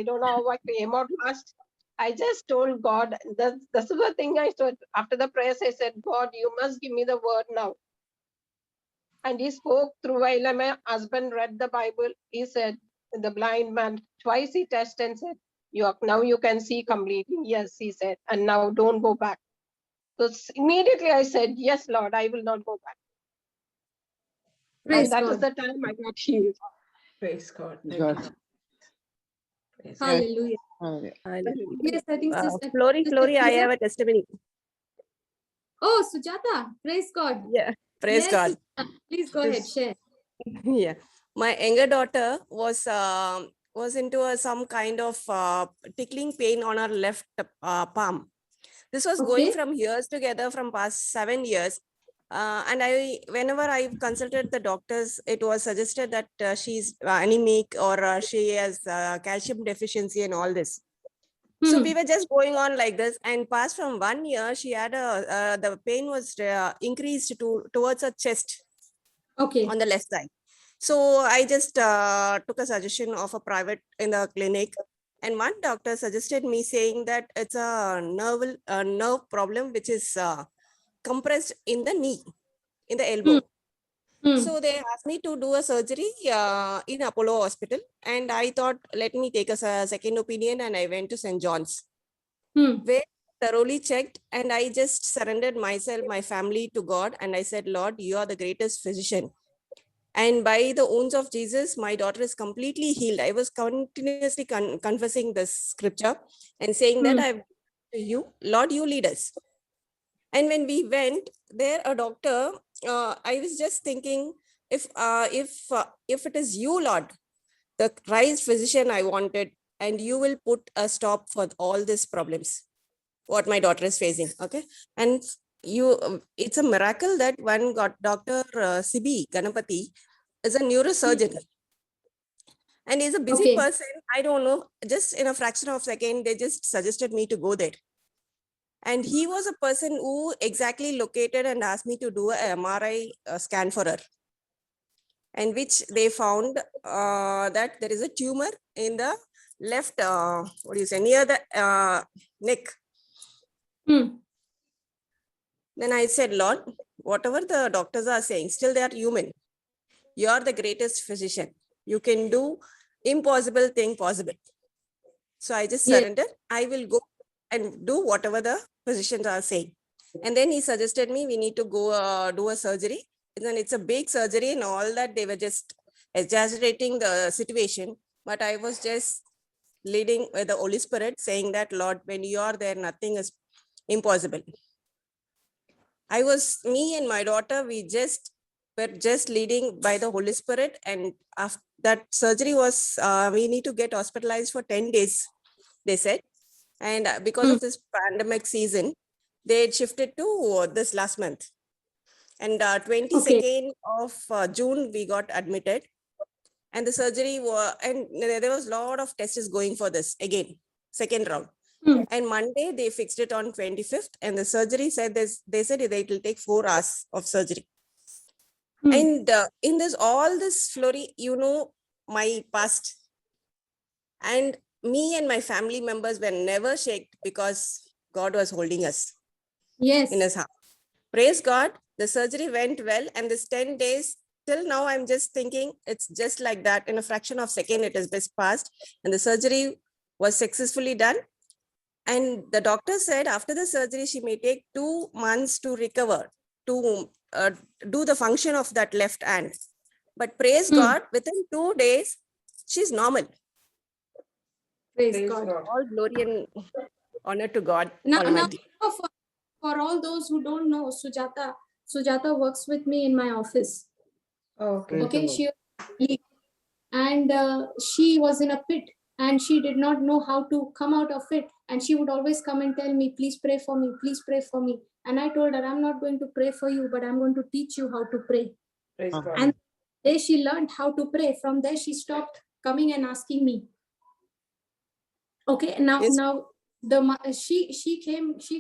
don't know how I came out last. I just told God, that's the thing I told. After the prayers, I said, God, you must give me the word now. And he spoke through while my husband read the Bible. He said, the blind man, twice he tested and said, now you can see completely. Yes, he said, and now don't go back. So immediately I said, yes, Lord, I will not go back. Praise And that God. is the time I got healed. Praise God. Thank God. you. Praise God. Hallelujah. Hallelujah. Yes, I think sister. Flory, I Sister- have a testimony. Oh, Sujata. Praise God. Yeah, praise Yes, God. Sujata. Please go ahead, share. Yeah, my younger daughter was into some kind of tickling pain on her left palm. This was going Okay. from years together from past 7 years. And whenever I consulted the doctors, it was suggested that she's anemic or she has calcium deficiency and all this. So we were just going on like this, and past from 1 year, she had the pain was increased towards her chest Okay. on the left side. So I just took a suggestion of a private in the clinic, and one doctor suggested me saying that it's a nerve problem which is compressed in the knee, in the elbow. So they asked me to do a surgery in Apollo Hospital, and I thought, let me take a second opinion, and I went to St. John's, where thoroughly checked, and I just surrendered myself, my family to God, and I said, Lord, you are the greatest physician. And by the wounds of Jesus, my daughter is completely healed. I was continuously confessing this scripture and saying that I've to you, Lord, you lead us. And when we went there, a doctor, I was just thinking, if it is you, Lord, the Christ physician I wanted, and you will put a stop for all these problems, what my daughter is facing. Okay. And it's a miracle that one got Dr. Sibi Ganapati is a neurosurgeon. And he's a busy person. I don't know, just in a fraction of a second, they just suggested me to go there. And he was a person who exactly located and asked me to do an MRI scan for her. And which they found that there is a tumor in the left, near the neck. Then I said, Lord, whatever the doctors are saying, still they are human. You are the greatest physician. You can do impossible thing possible. So I just surrendered. I will go and do whatever the physicians are saying. And then he suggested me, we need to go do a surgery. And then it's a big surgery and all that. They were just exaggerating the situation. But I was just leading with the Holy Spirit, saying that, Lord, when you are there, nothing is impossible. Me and my daughter, were just leading by the Holy Spirit. And after that surgery was, we need to get hospitalized for 10 days, they said. And because of this pandemic season, they had shifted to this last month. And 22nd of June, we got admitted. And the surgery and there was a lot of tests going for this again, second round. And Monday, they fixed it on 25th. And the surgery said they said it will take 4 hours of surgery. And in this, all this, Flory, you know, my past. And me and my family members were never shaken because God was holding us. Yes. In his heart. Praise God. The surgery went well. And this 10 days, till now, I'm just thinking it's just like that. In a fraction of a second, it is best passed, and the surgery was successfully done. And the doctor said after the surgery, she may take 2 months to recover, to do the function of that left hand. But praise God, within 2 days, she's normal. Praise God. All glory and honor to God Now, Almighty. for all those who don't know, Sujata works with me in my office. Okay. Okay, she was in a pit and she did not know how to come out of it. And she would always come and tell me, please pray for me, please pray for me. And I told her, I'm not going to pray for you, but I'm going to teach you how to pray. Praise God. And there she learned how to pray. From there, she stopped coming and asking me. Okay, now she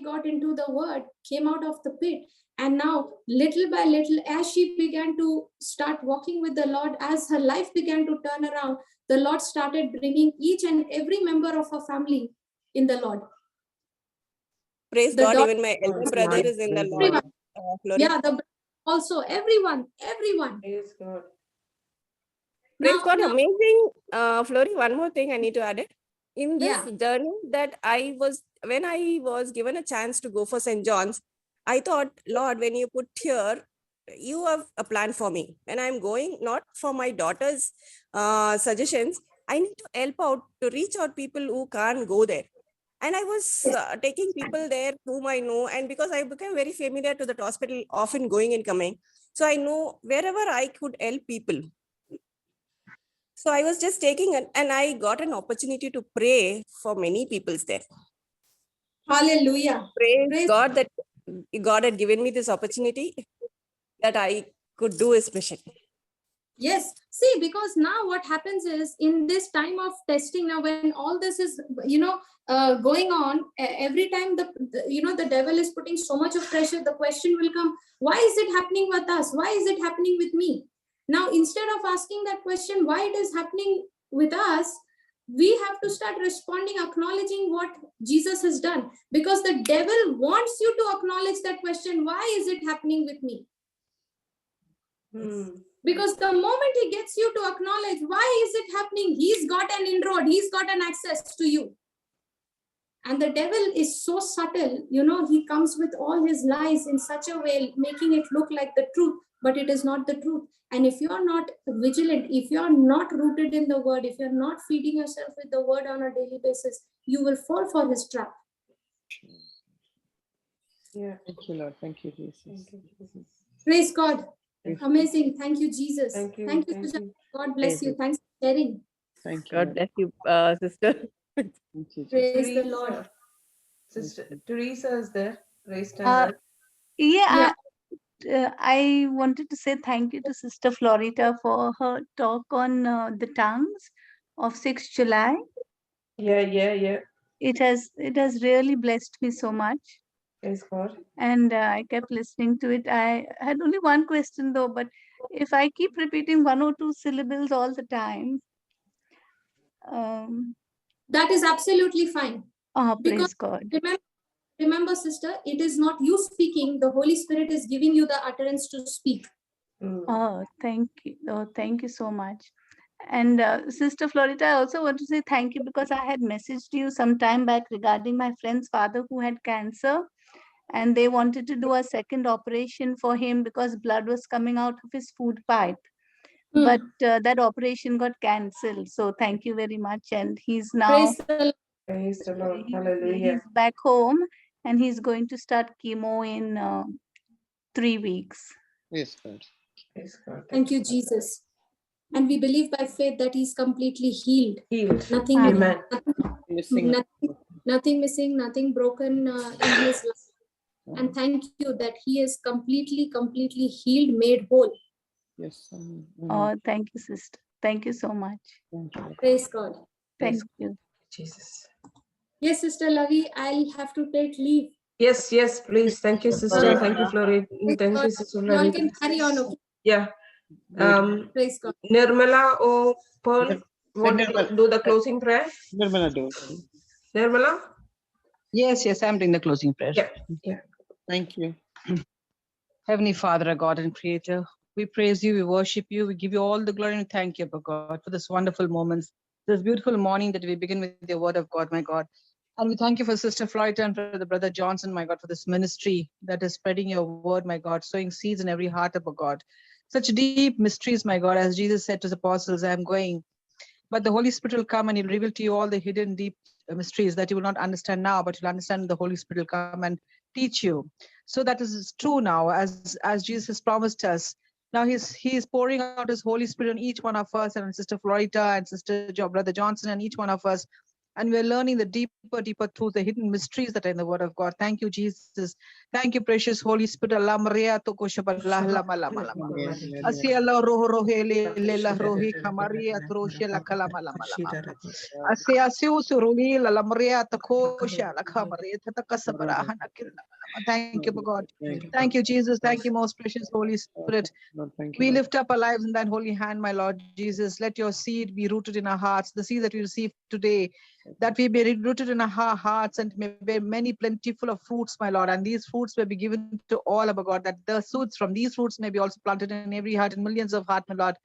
got into the word, came out of the pit, and now little by little, as she began to start walking with the Lord, as her life began to turn around, the Lord started bringing each and every member of her family in the Lord. Praise The God, daughter- even my elder brother is in the Lord. Everyone. Yeah, also everyone. Praise God. Praise God, Now- amazing. Flory, one more thing I need to add it. In this Yeah. journey that when I was given a chance to go for St. John's, I thought, Lord, when you put here, you have a plan for me. And I'm going not for my daughter's suggestions. I need to help out to reach out people who can't go there. And I was taking people there whom I know. And because I became very familiar to that hospital, often going and coming. So I know wherever I could help people. So I was just taking and I got an opportunity to pray for many people there. Hallelujah. Praise God that God had given me this opportunity that I could do his mission. Yes. See, because now what happens is in this time of testing, now when all this is, going on, every time the devil is putting so much of pressure, the question will come, why is it happening with us? Why is it happening with me? Now, instead of asking that question, why it is happening with us, we have to start responding, acknowledging what Jesus has done, because the devil wants you to acknowledge that question, why is it happening with me? Because the moment he gets you to acknowledge why is it happening, he's got an inroad, he's got an access to you. And the devil is so subtle, he comes with all his lies in such a way, making it look like the truth, but it is not the truth. And if you're not vigilant, if you're not rooted in the word, if you're not feeding yourself with the word on a daily basis, you will fall for his trap. Yeah. Thank you, Lord. Thank you, Jesus. Praise God. Amazing. Thank you, Jesus. Thank you. Thank you. God bless you. Thanks for sharing. Thank you. God Lord. bless you, sister. Thank you, Jesus. Praise the Lord. Sister Teresa is there. Raised hand. Yeah. I wanted to say thank you to Sister Florita for her talk on the tongues of 6th July. Yeah. It has really blessed me so much. Praise God. And I kept listening to it. I had only one question though, but if I keep repeating 1 or 2 syllables all the time, that is absolutely fine. Praise God. Remember, sister, it is not you speaking. The Holy Spirit is giving you the utterance to speak. Oh, thank you. Oh, thank you so much. And Sister Florita, I also want to say thank you because I had messaged you some time back regarding my friend's father who had cancer, and they wanted to do a second operation for him because blood was coming out of his food pipe. But that operation got cancelled. So thank you very much. And he's now Praise the Lord. Hallelujah. He's back home and he's going to start chemo in 3 weeks. Yes, God. Praise God. Thank you, Jesus. And we believe by faith that he's completely healed. Nothing, Amen. nothing missing, nothing broken in his life. And thank you that he is completely healed, made whole. Yes. Oh, thank you, sister. Thank you so much. Thank you. Praise God. Thank you. Jesus. Yes, Sister Lavi, I'll have to take leave. Yes, please. Thank you, sister. Thank you, Flori. Thank you, Sister You all Flori. can carry on, okay? Yeah. Praise God. Nirmala or Pearl want to do the closing prayer? Nirmala, do. Nirmala? Yes, I'm doing the closing prayer. Yeah. Thank you. Heavenly Father, our God and Creator, We praise you, we worship you, we give you all the glory and thank you, God, for this wonderful moments, this beautiful morning that we begin with your word of God, my God. And we thank you for Sister Florida and for the Brother Johnson, my God, for this ministry that is spreading your word, my God, sowing seeds in every heart of a God. Such deep mysteries, my God, as Jesus said to his apostles, I am going, but the Holy Spirit will come and he'll reveal to you all the hidden deep mysteries that you will not understand now, but you'll understand the Holy Spirit will come and teach you. So that is true now, as Jesus has promised us. Now he is pouring out his Holy Spirit on each one of us, and Sister Florita and Brother Johnson and each one of us. And we're learning the deeper truth, the hidden mysteries that are in the Word of God. Thank you, Jesus. Thank you, precious Holy Spirit. Allah Maria to koshabat la lama lama lama. Asia la roho rohe le la rohi kamaria troshe la kalama lama lama. Asia siu suruli la Maria to kosha la kamaria to kasabara hanakil. Thank you, God. Thank you, Jesus. Thank you, most precious Holy Spirit. We lift up our lives in that holy hand, my Lord Jesus. Let your seed be rooted in our hearts, the seed that we receive today, that we be rooted in our hearts and may bear many plentiful of fruits, my Lord. And these fruits may be given to all of our God, that the fruits from these fruits may be also planted in every heart, in millions of hearts, my Lord.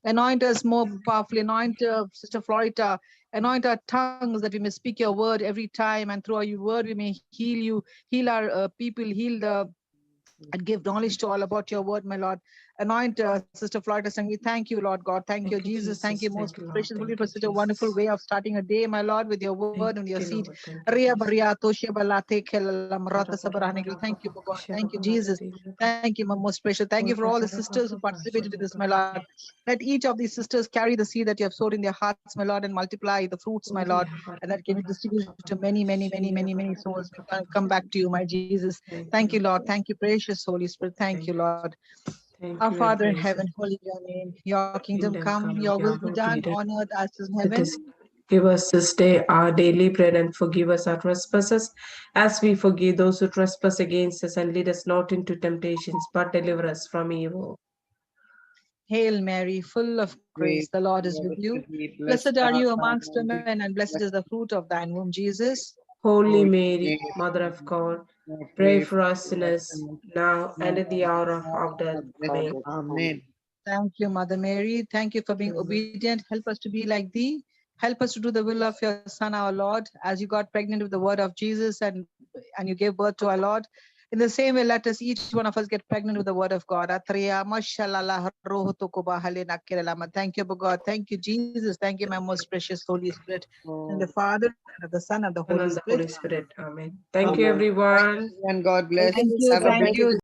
Anoint us more powerfully. Anoint Sister Florita. Anoint our tongues that we may speak your word every time, and through your word we may heal our people, and give knowledge to all about your word, my Lord. Anoint Sister Florida, and we thank you, Lord God. Thank you, Jesus. Thank you, most precious Holy, for such a wonderful way of starting a day, my Lord, with your word and your seed. Thank you, God. Thank you, Jesus. Thank you, my most precious. Thank you for all the sisters who participated in this, my Lord. Let each of these sisters carry the seed that you have sowed in their hearts, my Lord, and multiply the fruits, my Lord, and that can be distributed to many souls. Come back to you, my Jesus. Thank you, Lord. Thank you, precious Holy Spirit. Thank you, Lord. Our Father in heaven, holy be your name. Your kingdom come, your will be done on earth as in heaven. Give us this day our daily bread, and forgive us our trespasses, as we forgive those who trespass against us, and lead us not into temptations, but deliver us from evil. Hail Mary, full of grace, the Lord is with you. Blessed are you amongst women, and blessed is the fruit of thine womb, Jesus. Holy Mary, Mother of God, pray for us sinners, now and at the hour of our death. Amen. Amen. Thank you, Mother Mary. Thank you for being obedient. Help us to be like thee. Help us to do the will of your Son, our Lord, as you got pregnant with the word of Jesus and you gave birth to our Lord. In the same way, let us, each one of us, get pregnant with the word of God. Thank you, God. Thank you, Jesus. Thank you, my most precious Holy Spirit. And the Father, and of the Son, and the And Holy the Spirit. Holy Spirit. Amen. Thank you, everyone. And God bless. Thank you. Have a Thank very you.